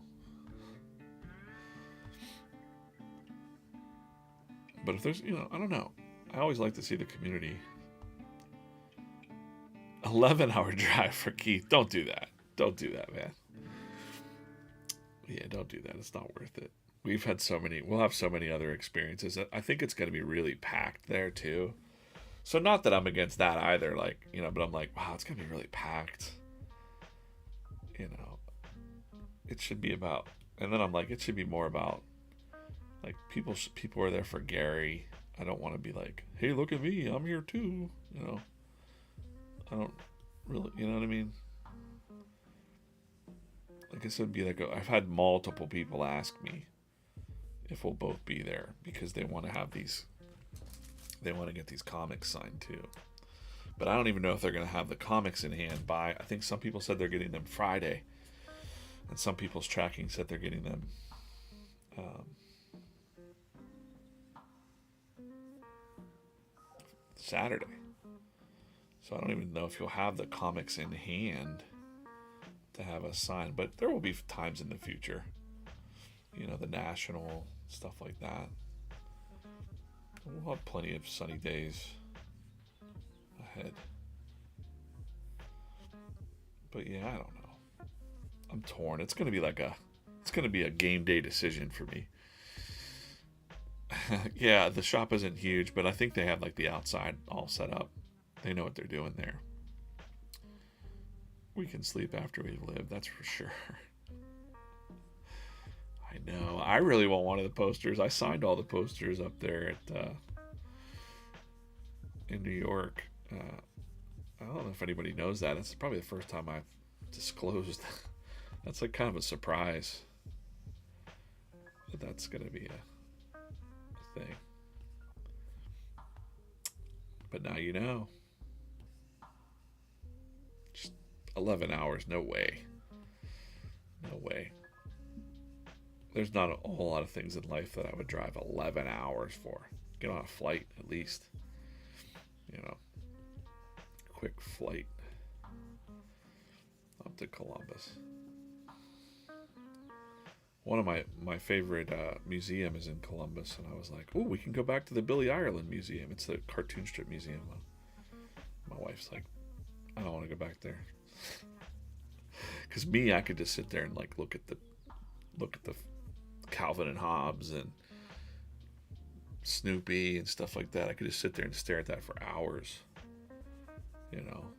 But if there's, I don't know. I always like to see the community. 11-hour drive for Keith. Don't do that. Don't do that, man. Yeah, don't do that. It's not worth it. We'll have so many other experiences. I think it's going to be really packed there too. So not that I'm against that either, but I'm like, wow, it's going to be really packed. It should be about, and then I'm like, it should be more about, like, people are there for Gary. I don't want to be like, hey, look at me, I'm here too. You know, I don't really, you know what I mean? Like I said, I've had multiple people ask me if we'll both be there because they want to get these comics signed too. But I don't even know if they're going to have the comics in hand by, I think some people said they're getting them Friday. And some people's tracking said they're getting them Saturday. So I don't even know if you'll have the comics in hand to have us sign. But there will be times in the future. You know, the national, stuff like that. We'll have plenty of sunny days ahead. But yeah, I don't know. I'm torn. It's gonna be a game day decision for me. Yeah, the shop isn't huge, but I think they have like the outside all set up. They know what they're doing there. We can sleep after we live, that's for sure. I know. I really want one of the posters. I signed all the posters up there at in New York. I don't know if anybody knows that. It's probably the first time I've disclosed. That's like kind of a surprise. But that's going to be a thing. But now you know. Just 11 hours. No way. No way. There's not a whole lot of things in life that I would drive 11 hours for. Get on a flight at least. You know. Quick flight up to Columbus. One of my favorite museum is in Columbus, and I was like, "Oh, we can go back to the Billy Ireland Museum. It's the cartoon strip museum." My wife's like, "I don't want to go back there," because I could just sit there and like look at the Calvin and Hobbes and Snoopy and stuff like that. I could just sit there and stare at that for hours. You know,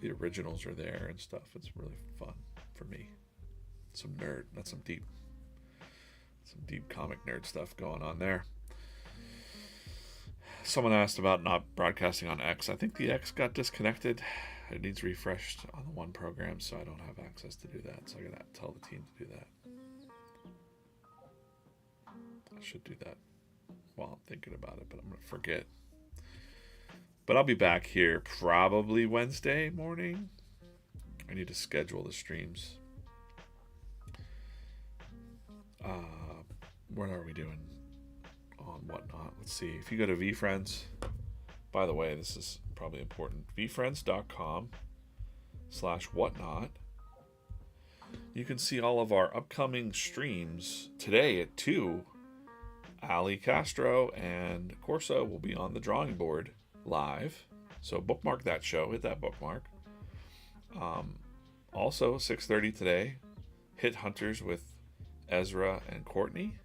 the originals are there and stuff. It's really fun for me. Some deep comic nerd stuff going on there. Someone asked about not broadcasting on X. I think the X got disconnected. It needs refreshed on the one program, so I don't have access to do that. So I gotta tell the team to do that. I should do that while I'm thinking about it, but I'm gonna forget. But I'll be back here probably Wednesday morning. I need to schedule the streams. What are we doing on Whatnot? Let's see. If you go to VeeFriends, by the way, this is probably important. VeeFriends.com/whatnot. You can see all of our upcoming streams today at 2. Ali Castro and Corso will be on the drawing board live. So bookmark that show. Hit that bookmark. Also, 6:30 today, Hit Hunters with Ezra and Courtney.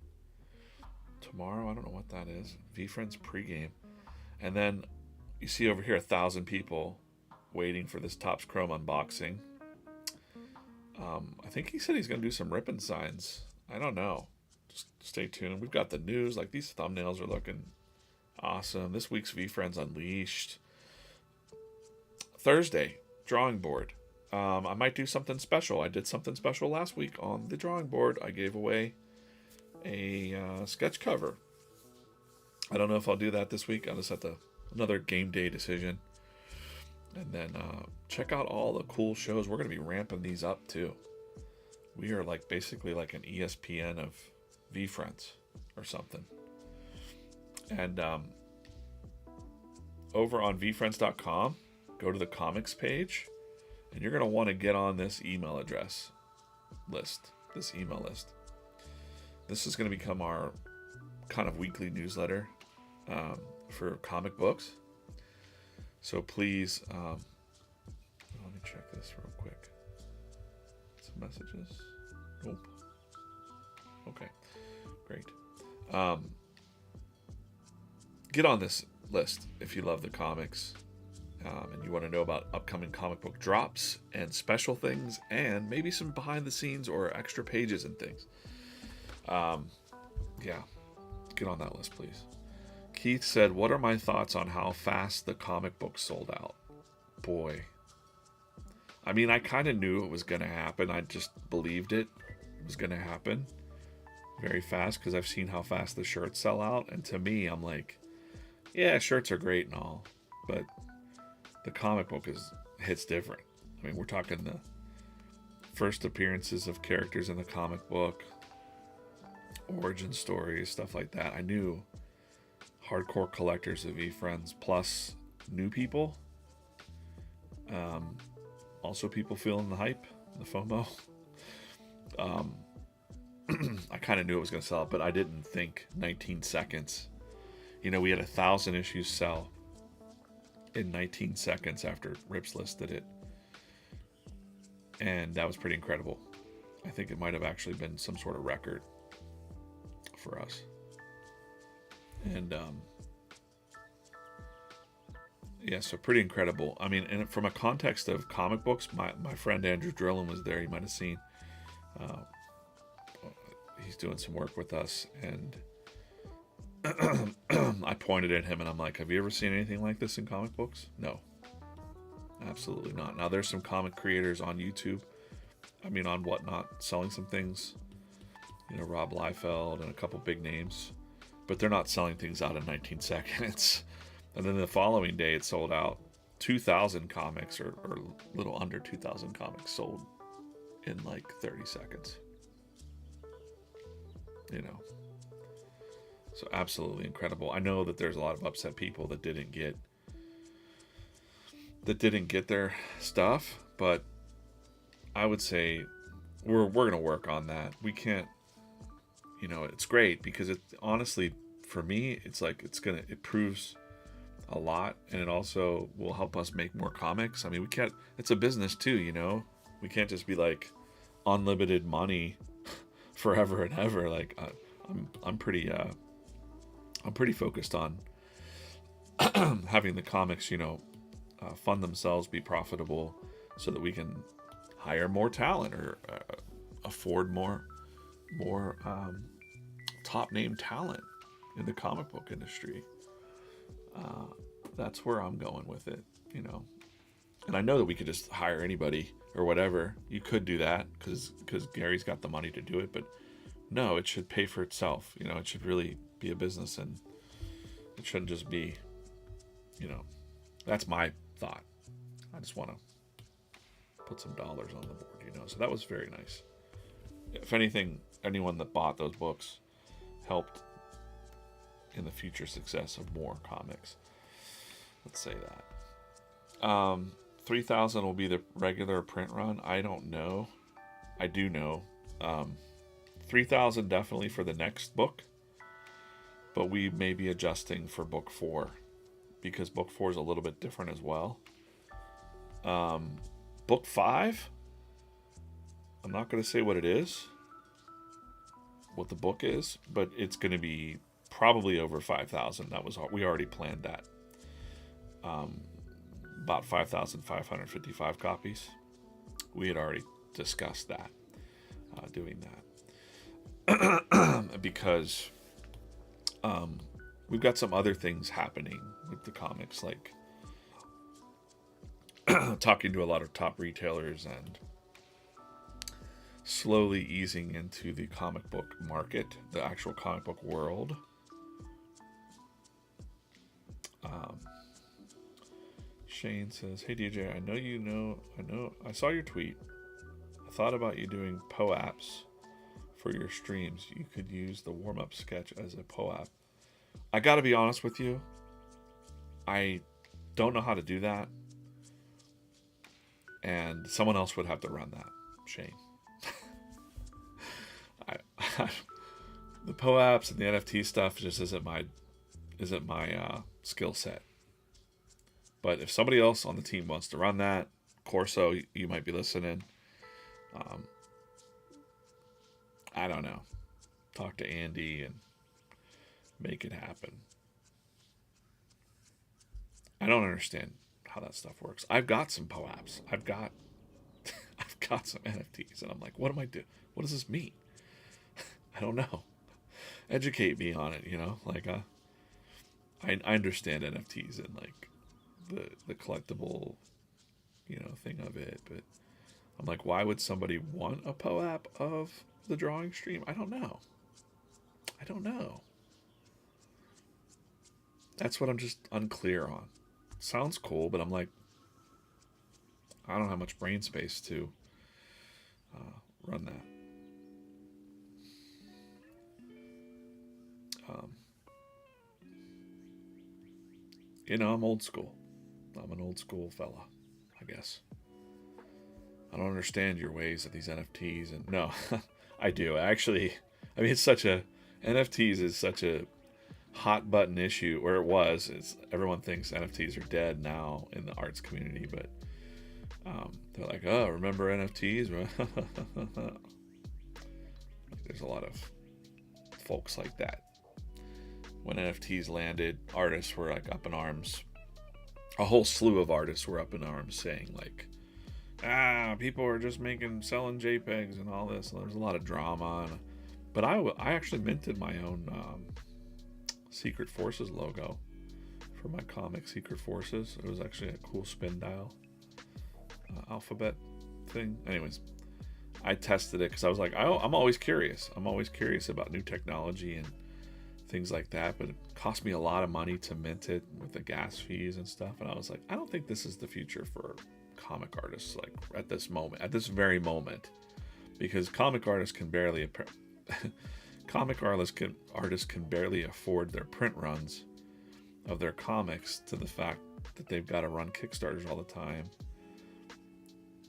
Tomorrow, I don't know what that is. VeeFriends pregame. And then you see over here 1,000 people waiting for this Topps Chrome unboxing. I think he said he's going to do some ribbon signs. I don't know. Just stay tuned. We've got the news. Like, these thumbnails are looking awesome. This week's VeeFriends Unleashed. Thursday, drawing board. I might do something special. I did something special last week on the drawing board. I gave away a sketch cover. I don't know if I'll do that this week. I'll just have another game day decision. And then check out all the cool shows. We're going to be ramping these up too. We are like basically like an ESPN of VeeFriends or something. And over on VeeFriends.com, go to the comics page, and you're going to want to get on this email list. This is going to become our kind of weekly newsletter for comic books. So please, let me check this real quick. Some messages. Nope. Okay, great. Get on this list if you love the comics and you want to know about upcoming comic book drops and special things and maybe some behind the scenes or extra pages and things. Yeah, get on that list, please. Keith said, what are my thoughts on how fast the comic book sold out? Boy. I mean, I kind of knew it was going to happen. I just believed it was going to happen very fast because I've seen how fast the shirts sell out. And to me, I'm like, yeah, shirts are great and all, but the comic book hits different. I mean, we're talking the first appearances of characters in the comic book, origin stories, stuff like that. I knew hardcore collectors of VeeFriends plus new people, also people feeling the hype, the FOMO. I kind of knew it was going to sell, but I didn't think 19 seconds. You know, we had 1,000 issues sell in 19 seconds after Rips listed it. And that was pretty incredible. I think it might have actually been some sort of record for us. And yeah, so pretty incredible. I mean, and from a context of comic books, my friend Andrew Drillin was there. You might have seen. He's doing some work with us, and I pointed at him and I'm like, have you ever seen anything like this in comic books? No, absolutely not. Now there's some comic creators on YouTube, I mean on Whatnot, selling some things, you know, Rob Liefeld and a couple big names, but they're not selling things out in 19 seconds. And then the following day it sold out 2,000 comics or a little under 2,000 comics sold in like 30 seconds, you know. So absolutely incredible. I know that there's a lot of upset people that didn't get their stuff, but I would say we're going to work on that. We can't, you know, it's great because it honestly for me it's like it proves a lot, and it also will help us make more comics. I mean, it's a business too, you know. We can't just be like unlimited money forever and ever. Like I'm pretty focused on having the comics, you know, fund themselves, be profitable, so that we can hire more talent or afford more top name talent in the comic book industry. That's where I'm going with it, you know. And I know that we could just hire anybody or whatever. You could do that because Gary's got the money to do it, but no, it should pay for itself. You know, it should really be a business, and it shouldn't just be, you know, that's my thought. I just want to put some dollars on the board, you know. So that was very nice. If anything, anyone that bought those books helped in the future success of more comics. Let's say that. 3,000 will be the regular print run. I don't know. I do know. 3,000 definitely for the next book, but we may be adjusting for book 4 because book 4 is a little bit different as well. Book 5, I'm not going to say what it is, what the book is, but it's going to be probably over 5,000. We already planned that. About 5,555 copies. We had already discussed that, doing that, because we've got some other things happening with the comics, like talking to a lot of top retailers and slowly easing into the comic book market, the actual comic book world. Shane says, hey DJ, I saw your tweet. I thought about you doing POAPs for your streams. You could use the warm-up sketch as a POAP. I gotta be honest with you, I don't know how to do that, and someone else would have to run that, Shane. The POAPs and the NFT stuff just isn't my skill set. But if somebody else on the team wants to run that, Corso, you might be listening. I don't know. Talk to Andy and make it happen. I don't understand how that stuff works. I've got some POAPs. I've got some NFTs, and I'm like, what am I doing? What does this mean? I don't know. Educate me on it, you know? Like, I understand NFTs and like the collectible, thing of it, but I'm like, why would somebody want a POAP of the drawing stream? I don't know. I don't know. That's what I'm just unclear on. Sounds cool, but I'm like, I don't have much brain space to run that. I'm old school. I'm an old school fella, I guess. I don't understand your ways of these NFTs, and no, I do actually. I mean, NFTs is such a hot button issue, or it was. Everyone thinks NFTs are dead now in the arts community, but they're like, oh, remember NFTs? There's a lot of folks like that. When NFTs landed, artists were like up in arms. A whole slew of artists were up in arms saying like, people are just selling JPEGs and all this. And there's a lot of drama. But I actually minted my own Secret Forces logo for my comic, Secret Forces. It was actually a cool spin dial alphabet thing. Anyways, I tested it because I was like, I'm always curious. I'm always curious about new technology and things like that, but it cost me a lot of money to mint it with the gas fees and stuff. And I was like, I don't think this is the future for comic artists, like at this very moment, because comic artists can barely afford their print runs of their comics, to the fact that they've got to run Kickstarters all the time,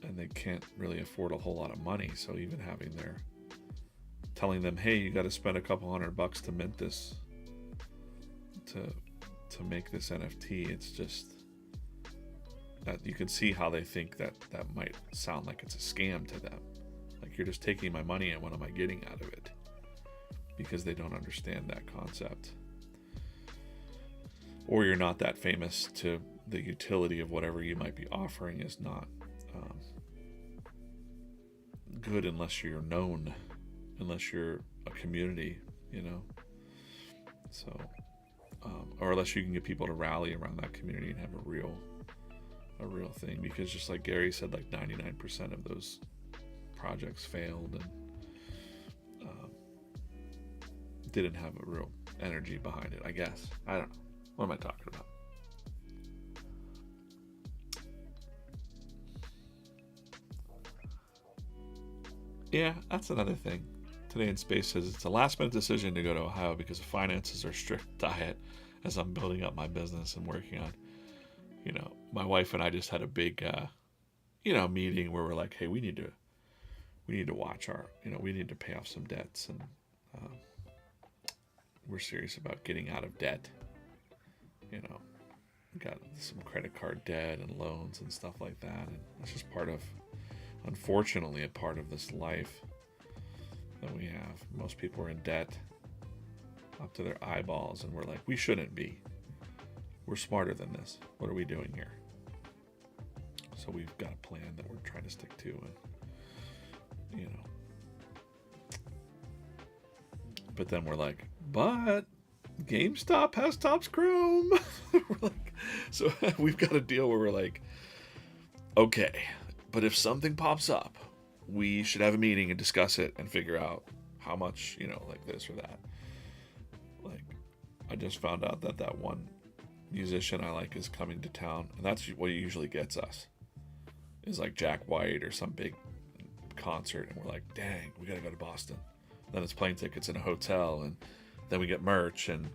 and they can't really afford a whole lot of money. So even telling them, hey, you got to spend a couple $100 to mint this, to make this NFT, it's just that you can see how they think that might sound like it's a scam to them. Like, you're just taking my money and what am I getting out of it? Because they don't understand that concept. Or you're not that famous to the utility of whatever you might be offering is not good unless you're known, unless you're a community, so or unless you can get people to rally around that community and have a real thing. Because just like Gary said, like 99% of those projects failed and didn't have a real energy behind it, I guess. I don't know. What am I talking about? Yeah, that's another thing. Today in Space says it's a last-minute decision to go to Ohio because of finances or strict diet as I'm building up my business and working on, my wife and I just had a big, meeting where we're like, hey, we need to watch we need to pay off some debts, and we're serious about getting out of debt. Got some credit card debt and loans and stuff like that, and it's just unfortunately, a part of this life that we have. Most people are in debt up to their eyeballs, and we're like, we shouldn't be. We're smarter than this. What are we doing here? So we've got a plan that we're trying to stick to, and but then we're like, but GameStop has Topps Chrome. We're like, so we've got a deal where we're like, okay, but if something pops up, we should have a meeting and discuss it and figure out how much, like this or that. Like, I just found out that one musician I like is coming to town, and that's what usually gets us, is like Jack White or some big concert, and we're like, dang, we gotta go to Boston. Then it's plane tickets and a hotel, and then we get merch, and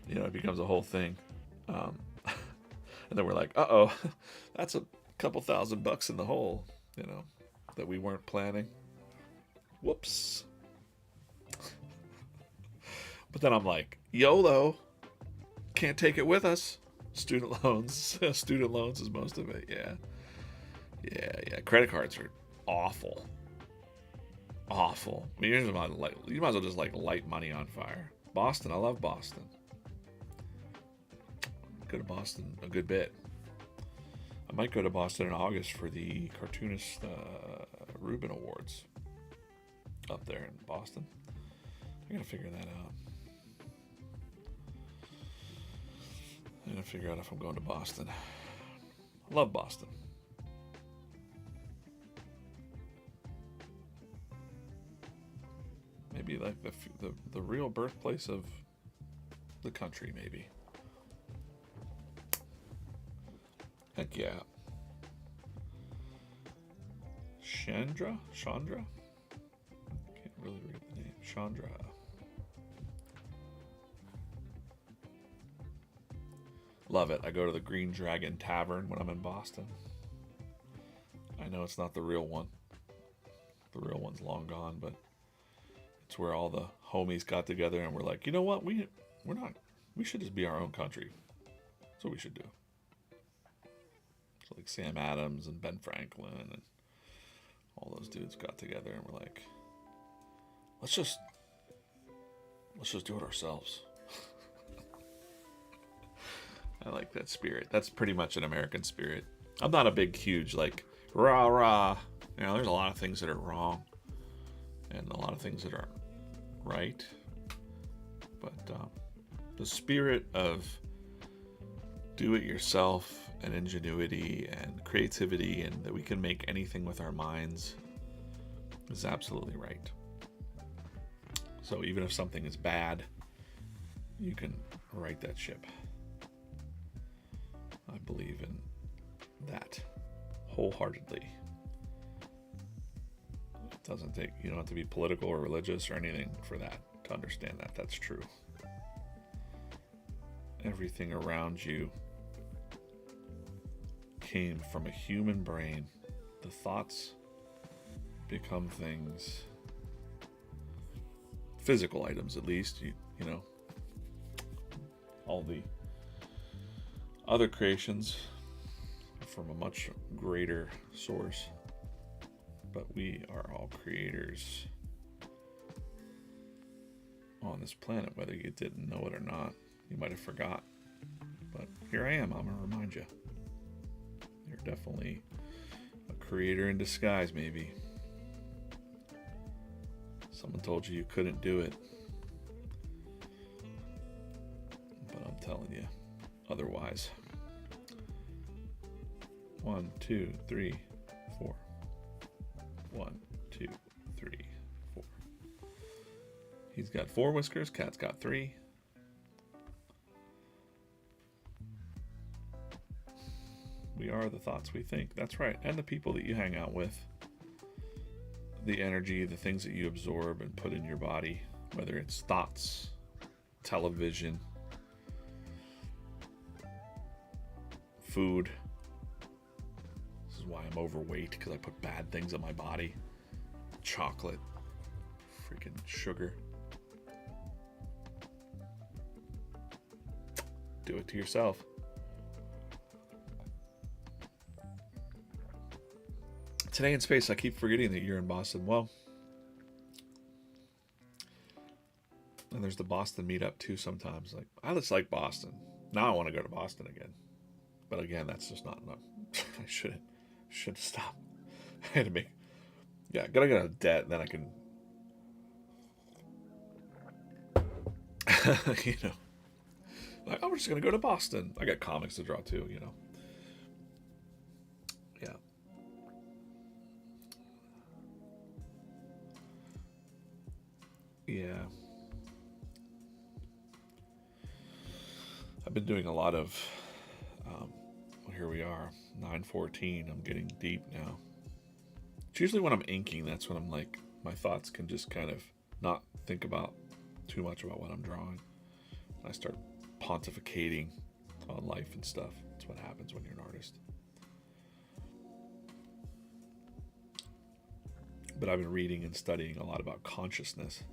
it becomes a whole thing. And then we're like, uh-oh, that's a couple $1,000 in the hole, that we weren't planning. Whoops. But then I'm like, YOLO, can't take it with us. Student loans. Student loans is most of it. Yeah. Credit cards are awful. I mean, you might as well just light money on fire. Boston, I love Boston. Go to Boston a good bit. I might go to Boston in August for the Cartoonist Reuben Awards up there in Boston. I gotta figure that out. I'm gonna figure out if I'm going to Boston. I love Boston. Maybe like the real birthplace of the country, maybe. Heck yeah. Chandra? Can't really read the name. Chandra. Love it. I go to the Green Dragon Tavern when I'm in Boston. I know it's not the real one. The real one's long gone, but it's where all the homies got together and we're like, you know what? We should just be our own country. That's what we should do. So like Sam Adams and Ben Franklin and all those dudes got together and we're like, let's just do it ourselves. I like that spirit. That's pretty much an American spirit. I'm not a big, huge, like, rah, rah. You know, there's a lot of things that are wrong. And a lot of things that aren't right. But the spirit of do-it-yourself and ingenuity and creativity and that we can make anything with our minds is absolutely right. So even if something is bad, you can right that ship. I believe in that wholeheartedly. It doesn't take, you don't have to be political or religious or anything for that to understand that that's true. Everything around you came from a human brain. The thoughts become things, physical items at least, you know, all the other creations from a much greater source, but we are all creators on this planet, whether you didn't know it or not. You might have forgot, but here I am. I'm gonna remind you. You're definitely a creator in disguise, maybe. Someone told you couldn't do it, but I'm telling you otherwise. 1, 2, 3, 4. 1, 2, 3, 4. He's got 4 whiskers. Cat's got 3. We are the thoughts we think. That's right. And the people that you hang out with. The energy, the things that you absorb and put in your body, whether it's thoughts, television, food. This is why I'm overweight, because I put bad things in my body. Chocolate, freaking sugar. Do it to yourself. Today in space, I keep forgetting that you're in Boston. Well, and there's the Boston meetup too sometimes. Like, I just like Boston. Now I want to go to Boston again. But again, that's just not enough. I should stop. I had to make, gotta get out of debt, then I can, you know, like, I'm just gonna go to Boston. I got comics to draw too, you know. Yeah. Yeah. I've been doing a lot of, here we are, 9:14. I'm getting deep now. It's usually when I'm inking, that's when I'm like, my thoughts can just kind of not think about too much about what I'm drawing. I start pontificating on life and stuff. That's what happens when you're an artist. But I've been reading and studying a lot about consciousness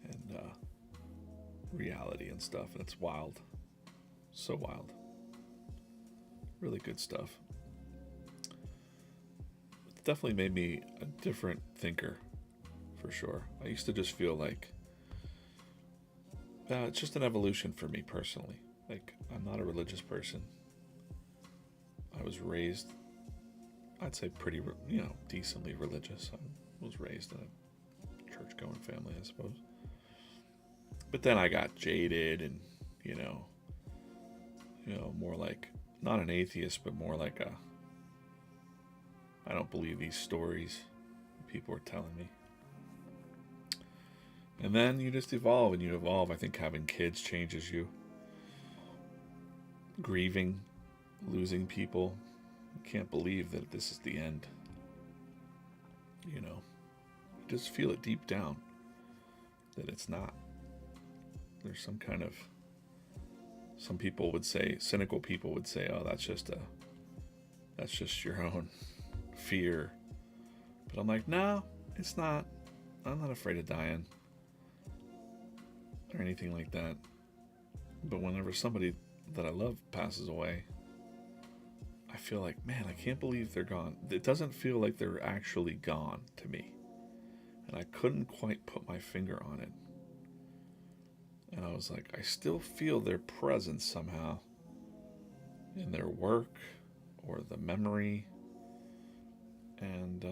and reality and stuff, and it's wild. So wild. Really good stuff. It's definitely made me a different thinker, for sure. I used to just feel like it's just an evolution for me personally. Like, I'm not a religious person. I was raised, I'd say pretty, decently religious. I was raised in a church-going family, I suppose. But then I got jaded and, more like, not an atheist, but more like I don't believe these stories people are telling me. And then you just evolve, and you evolve. I think having kids changes you. Grieving, losing people. You can't believe that this is the end. You just feel it deep down that it's not. There's some kind of, some people would say, cynical people would say, oh, that's just your own fear. But I'm like, no, it's not. I'm not afraid of dying or anything like that. But whenever somebody that I love passes away, I feel like, man, I can't believe they're gone. It doesn't feel like they're actually gone to me. And I couldn't quite put my finger on it. And I was like, I still feel their presence somehow in their work or the memory. And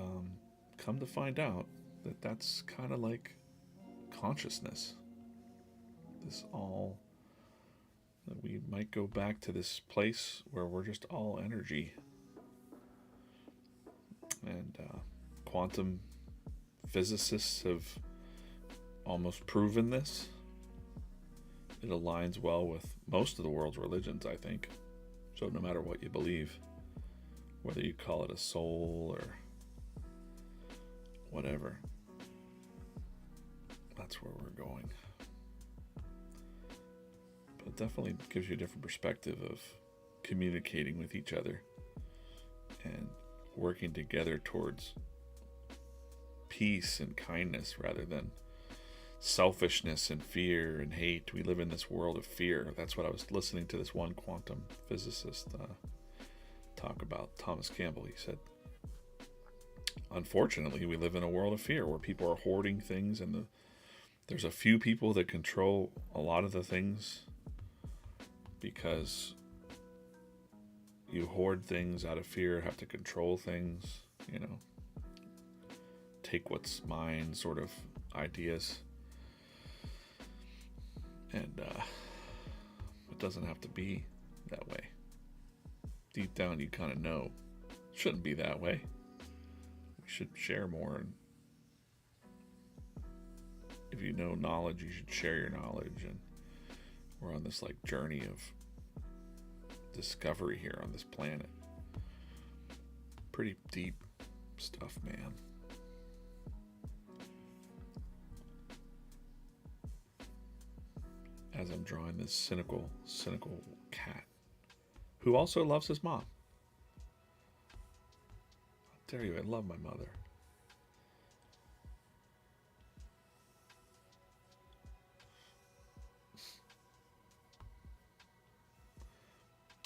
come to find out that that's kind of like consciousness. This all, that we might go back to this place where we're just all energy. And quantum physicists have almost proven this. It aligns well with most of the world's religions, I think. So no matter what you believe, whether you call it a soul or whatever, that's where we're going. But it definitely gives you a different perspective of communicating with each other and working together towards peace and kindness rather than selfishness and fear and hate. We live in this world of fear. That's what I was listening to this one quantum physicist talk about, Thomas Campbell. He said, unfortunately, we live in a world of fear where people are hoarding things, and there's a few people that control a lot of the things because you hoard things out of fear, have to control things, take what's mine sort of ideas. And it doesn't have to be that way. Deep down, you kind of know it shouldn't be that way. We should share more. And if you know knowledge, you should share your knowledge. And we're on this journey of discovery here on this planet. Pretty deep stuff, man. As I'm drawing this cynical cat who also loves his mom. How dare you, I love my mother.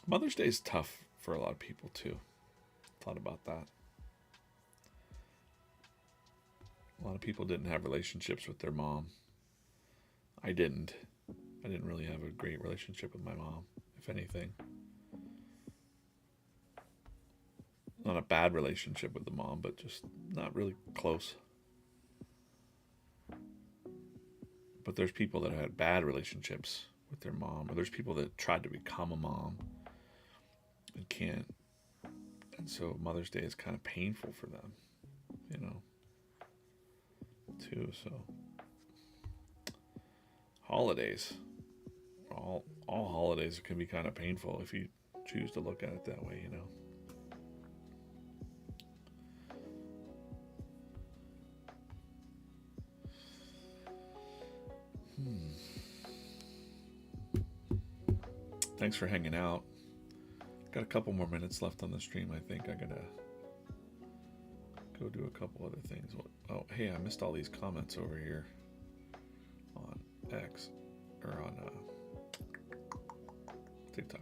Mother's Day is tough for a lot of people too. Thought about that. A lot of people didn't have relationships with their mom. I didn't really have a great relationship with my mom, if anything. Not a bad relationship with the mom, but just not really close. But there's people that had bad relationships with their mom, or there's people that tried to become a mom and can't. And so Mother's Day is kind of painful for them, too. So holidays. All holidays can be kind of painful if you choose to look at it that way, Thanks for hanging out. Got a couple more minutes left on the stream. I think I gotta go do a couple other things. Oh, hey, I missed all these comments over here on X or on TikTok.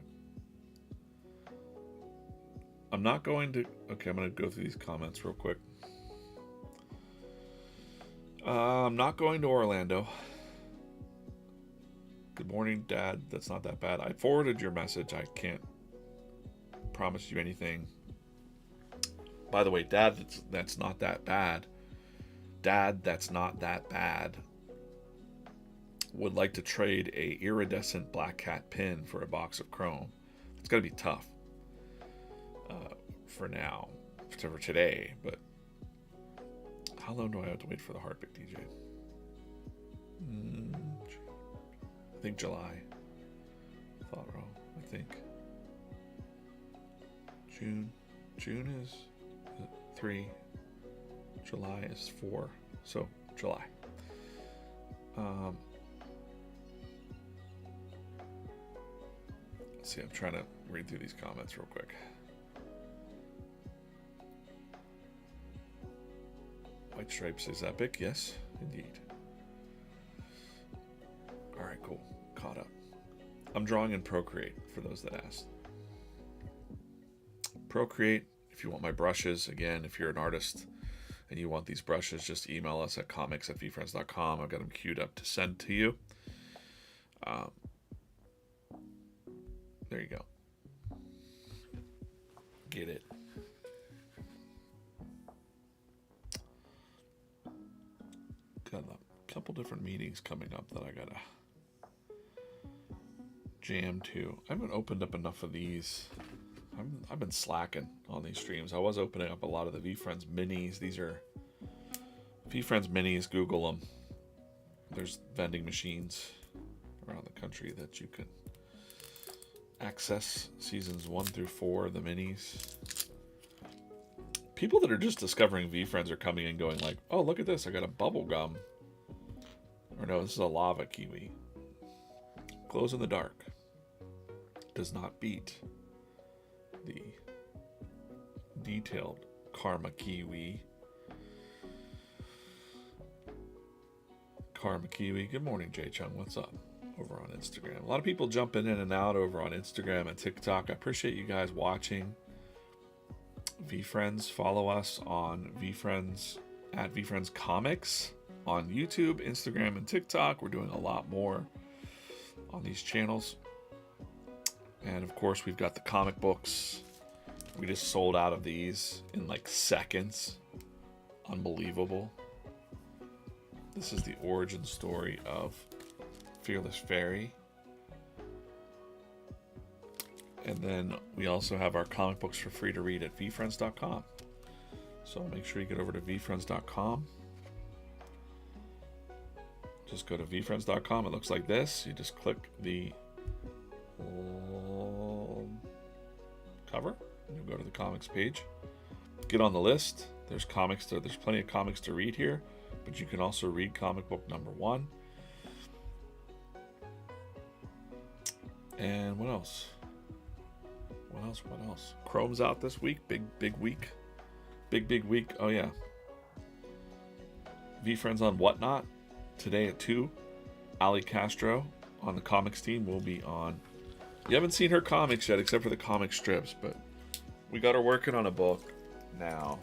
I'm not going to. Okay, I'm going to go through these comments real quick. I'm not going to Orlando. Good morning, Dad. That's not that bad. I forwarded your message. I can't promise you anything. By the way, Dad, that's not that bad. Dad, that's not that bad. Would like to trade a iridescent black cat pin for a box of chrome. It's got to be tough for now, for today. But how long do I have to wait for the Heartbeat DJ? I think July. Thought wrong. I think June. June is 3. July is 4. So July. Let's see. I'm trying to read through these comments real quick. White Stripes is epic. Yes, indeed. All right, cool. Caught up. I'm drawing in Procreate for those that asked. Procreate, if you want my brushes, again, if you're an artist and you want these brushes, just email us at comics@VeeFriends.com. I've got them queued up to send to you. There you go. Get it. Got a couple different meetings coming up that I gotta jam to. I haven't opened up enough of these. I've been slacking on these streams. I was opening up a lot of the VeeFriends minis. These are VeeFriends minis. Google them. There's vending machines around the country that you can access seasons 1 through 4 of the minis. People that are just discovering VeeFriends are coming and going like, oh, look at this. I got a bubble gum. Or no, this is a lava kiwi. Glows in the dark. Does not beat the detailed Karma Kiwi. Karma Kiwi. Good morning, Jay Chung. What's up? Over on Instagram. A lot of people jumping in and out over on Instagram and TikTok. I appreciate you guys watching. VeeFriends, follow us on VeeFriends at VeeFriends Comics on YouTube, Instagram, and TikTok. We're doing a lot more on these channels. And of course, we've got the comic books. We just sold out of these in like seconds. Unbelievable. This is the origin story of Fearless Fairy. And then we also have our comic books for free to read at VeeFriends.com. So make sure you get over to VeeFriends.com. Just go to VeeFriends.com. It looks like this. You just click the cover and you'll go to the comics page. Get on the list. There's plenty of comics to read here, but you can also read comic book number 1. And what else? What else? Chrome's out this week. Big week. Big week. Oh, yeah. VeeFriends on Whatnot. Today at 2. Ali Castro on the comics team will be on. You haven't seen her comics yet, except for the comic strips, but we got her working on a book now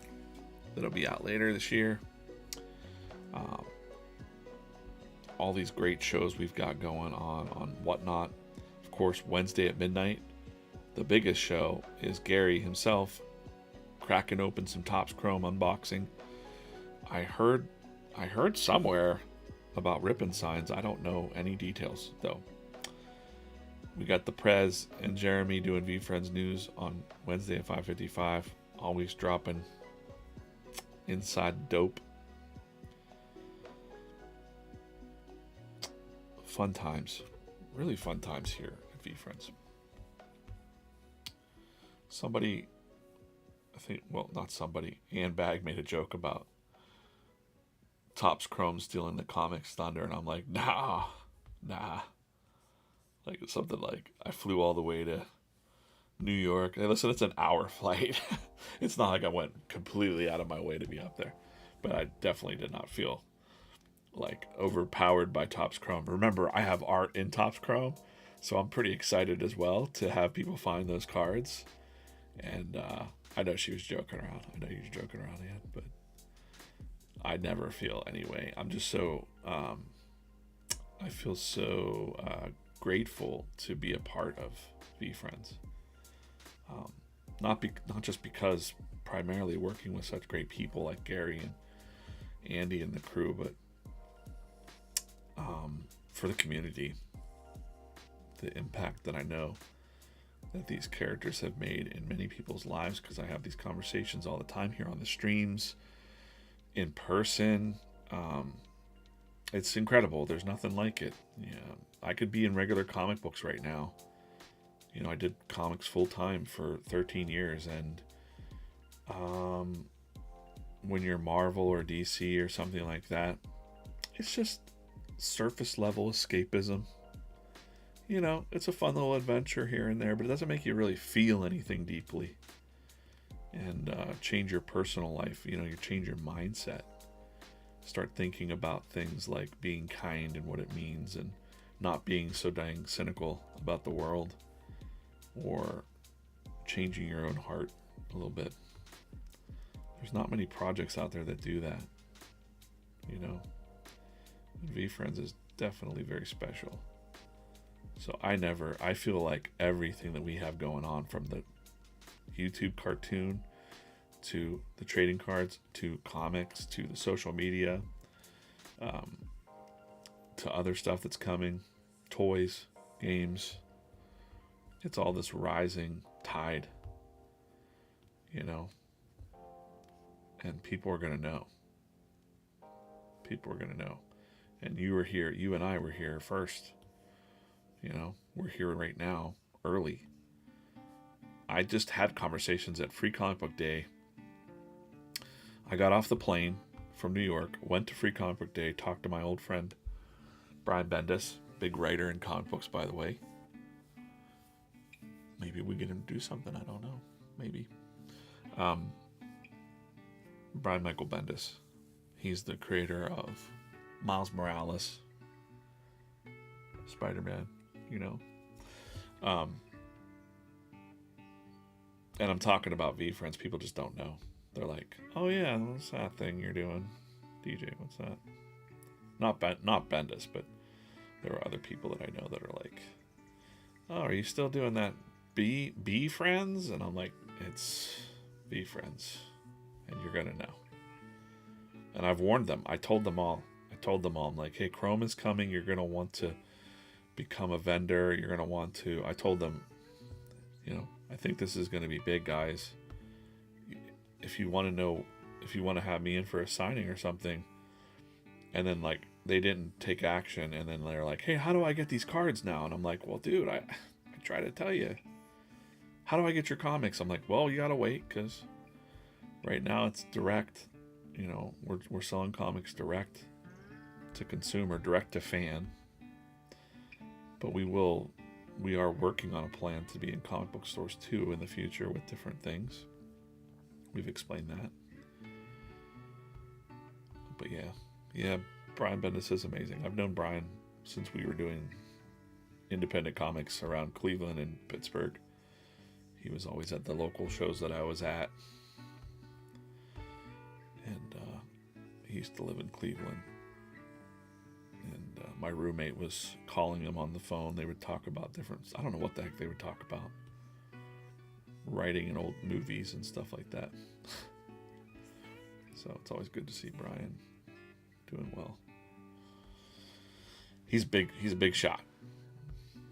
that'll be out later this year. All these great shows we've got going on Whatnot. Of course, Wednesday at midnight. The biggest show is Gary himself cracking open some Topps Chrome unboxing. I heard somewhere about ripping signs. I don't know any details though. We got the Prez and Jeremy doing VeeFriends news on Wednesday at 5:55. Always dropping inside dope. Fun times. Really fun times here at VeeFriends. Somebody, not somebody, Ann Bag made a joke about Topps Chrome stealing the comics thunder, and I'm like, nah. Like, something like, I flew all the way to New York. Hey, listen, it's an hour flight. It's not like I went completely out of my way to be up there. But I definitely did not feel like overpowered by Topps Chrome. Remember, I have art in Topps Chrome, so I'm pretty excited as well to have people find those cards. And I know she was joking around. I know you were joking around, Ann, but I never feel anyway. I'm just so I feel so grateful to be a part of VeeFriends. Not just because primarily working with such great people like Gary and Andy and the crew, but for the community, the impact that I know that these characters have made in many people's lives, because I have these conversations all the time here on the streams, in person. It's incredible. There's nothing like it. Yeah, I could be in regular comic books right now. You know, I did comics full time for 13 years, and when you're Marvel or DC or something like that, it's just surface level escapism. You know, it's a fun little adventure here and there, but it doesn't make you really feel anything deeply and change your personal life. You know, you change your mindset. Start thinking about things like being kind and what it means, and not being so dang cynical about the world, or changing your own heart a little bit. There's not many projects out there that do that, you know. VeeFriends is definitely very special. So I feel like everything that we have going on, from the YouTube cartoon to the trading cards to comics to the social media, to other stuff that's coming, toys, games, it's all this rising tide, you know, and people are going to know. People are going to know. And you and I were here first. You know, we're here right now, early. I just had conversations at Free Comic Book Day. I got off the plane from New York, went to Free Comic Book Day, talked to my old friend, Brian Bendis, big writer in comic books, by the way. Maybe we get him to do something, I don't know. Maybe. Brian Michael Bendis. He's the creator of Miles Morales, Spider-Man, you know. And I'm talking about VeeFriends. People just don't know. They're like, oh yeah, what's that thing you're doing? DJ, what's that? Not Bendis, but there are other people that I know that are like, oh, are you still doing that VeeFriends? And I'm like, it's VeeFriends, and you're gonna know. And I've warned them. I told them all. I'm like, hey, Chrome is coming. You're gonna want to become a vendor. You're gonna want to. I told them, you know, I think this is gonna be big, guys. If you want to know, if you want to have me in for a signing or something, and then like they didn't take action, and then they're like, hey, how do I get these cards now? And I'm like, well, dude, I try to tell you. How do I get your comics? I'm like, well, you gotta wait, because right now it's direct. You know, we're selling comics direct to consumer, direct to fan. But we are working on a plan to be in comic book stores too in the future with different things. We've explained that. But yeah, Brian Bendis is amazing. I've known Brian since we were doing independent comics around Cleveland and Pittsburgh. He was always at the local shows that I was at. And he used to live in Cleveland. And my roommate was calling him on the phone. They would talk about different, I don't know what the heck they would talk about. Writing in old movies and stuff like that. So it's always good to see Brian doing well. He's big. He's a big shot.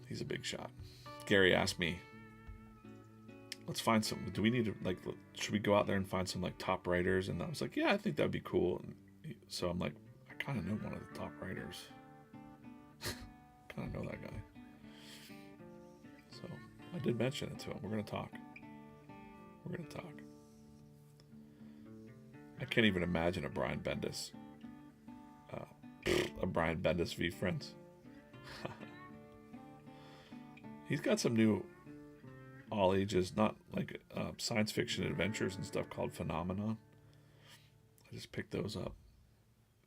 He's a big shot. Gary asked me, let's find some, do we need to, like, should we go out there and find some, like, top writers? And I was like, yeah, I think that'd be cool. And so I'm like, I kind of know one of the top writers. Kind of know that guy. So I did mention it to him. We're going to talk. I can't even imagine a Brian Bendis VeeFriends. He's got some new all ages, not like science fiction adventures and stuff called Phenomenon. I just picked those up.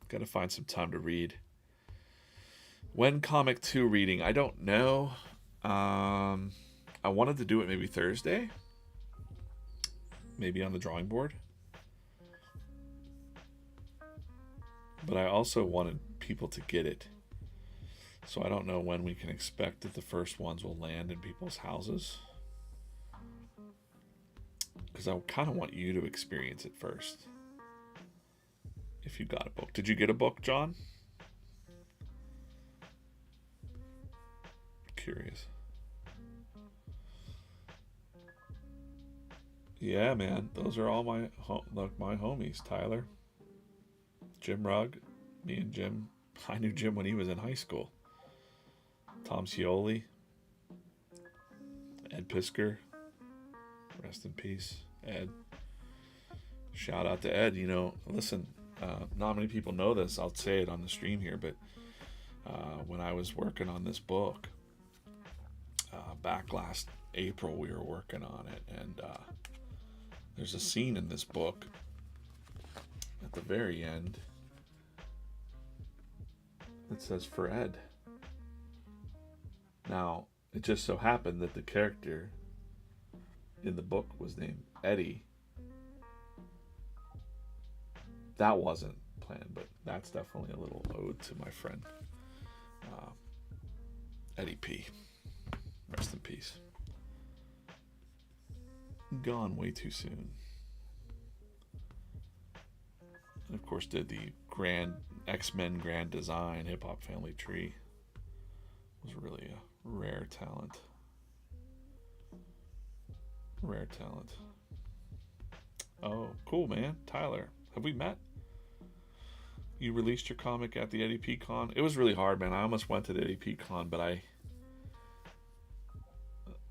Got to find some time to read. When Comic 2 reading, I don't know. I wanted to do it maybe Thursday. Maybe on the drawing board. But I also wanted people to get it. So I don't know when we can expect that the first ones will land in people's houses. Because I kind of want you to experience it first. If you got a book. Did you get a book, John? Curious. Yeah, man. Those are all my homies. Tyler, Jim Rugg, me and Jim. I knew Jim when he was in high school. Tom Scioli, Ed Pisker. Rest in peace, Ed. Shout out to Ed. Listen, not many people know this. I'll say it on the stream here, but when I was working on this book, back last April, we were working on it, and there's a scene in this book at the very end that says "for Ed." Now, it just so happened that the character in the book was named Eddie. That wasn't planned, but that's definitely a little ode to my friend Eddie P. Rest in peace. Gone way too soon. And of course did the grand X-Men Grand Design Hip Hop Family Tree. Was really a rare talent. Rare talent. Oh, cool, man. Tyler, have we met? You released your comic at the Eddie P Con. It was really hard, man. I almost went to the Eddie P Con, but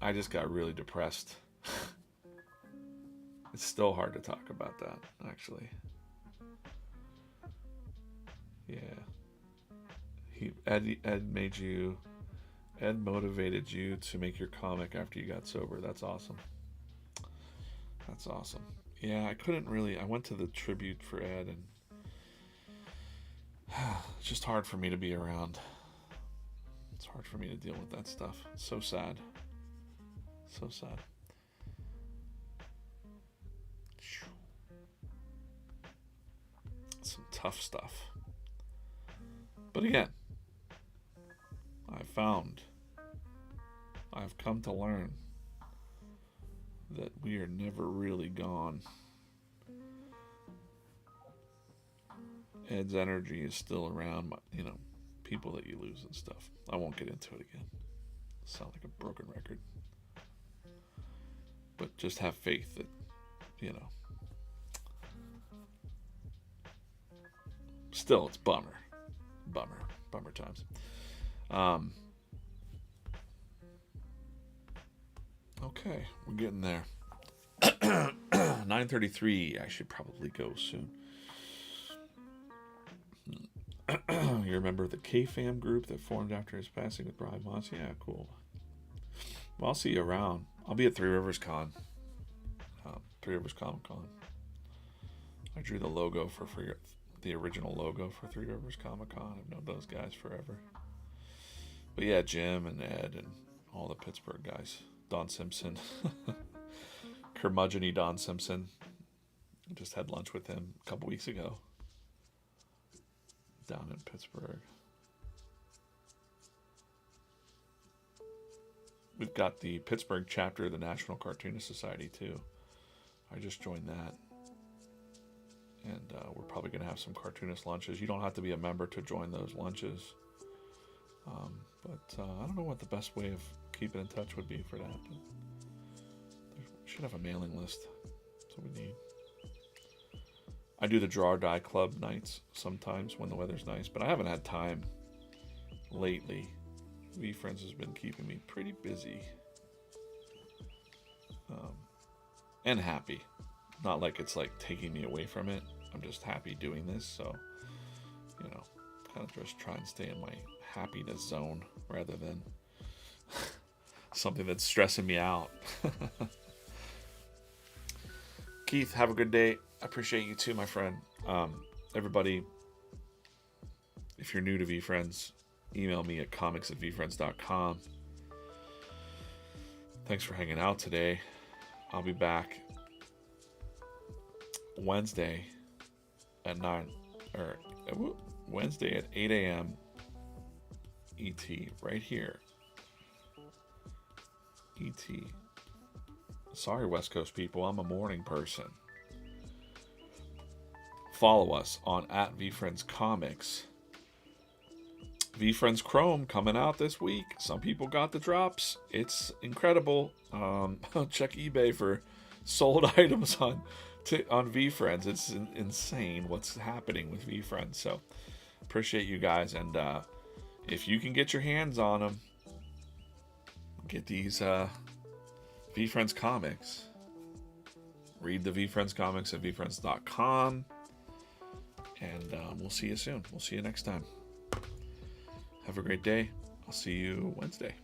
I just got really depressed. It's still hard to talk about that, actually. Yeah. Ed motivated you to make your comic after you got sober. That's awesome. That's awesome. Yeah, I went to the tribute for Ed, and it's just hard for me to be around. It's hard for me to deal with that stuff. It's so sad. So sad. Some tough stuff. But again, I've come to learn that we are never really gone. Ed's energy is still around, people that you lose and stuff. I won't get into it again. Sound like a broken record. But just have faith that, still it's bummer times. Okay, we're getting there. 9:33. I should probably go soon. You remember the K-Fam group that formed after his passing with Brian Moss? Yeah, cool. Well, I'll see you around. I'll be at Three Rivers Con. Three Rivers Comic Con. I drew the logo the original logo for Three Rivers Comic Con. I've known those guys forever. But yeah, Jim and Ed and all the Pittsburgh guys. Don Simpson. Curmudgeon-y Don Simpson. I just had lunch with him a couple weeks ago. Down in Pittsburgh. We've got the Pittsburgh chapter of the National Cartoonist Society too. I just joined that. And we're probably going to have some cartoonist lunches. You don't have to be a member to join those lunches. But I don't know what the best way of keeping in touch would be for that. But we should have a mailing list. That's what we need. I do the Draw or Die Club nights sometimes when the weather's nice, but I haven't had time lately. VeeFriends has been keeping me pretty busy. And happy. Not like it's like taking me away from it. I'm just happy doing this, so kind of just try and stay in my happiness zone rather than something that's stressing me out. Keith, have a good day. I appreciate you too, my friend. Everybody, if you're new to VeeFriends, email me at comics@veefriends.com. Thanks for hanging out today. I'll be back Wednesday at 8 a.m. ET, right here. ET. Sorry, West Coast people, I'm a morning person. Follow us on @VeeFriends Comics. VeeFriends Chrome coming out this week. Some people got the drops. It's incredible. Check eBay for sold items on VeeFriends. It's insane what's happening with VeeFriends. So appreciate you guys, and if you can get your hands on them, get these VeeFriends Comics. Read the VeeFriends Comics at VeeFriends.com, and we'll see you soon. We'll see you next time. Have a great day. I'll see you Wednesday.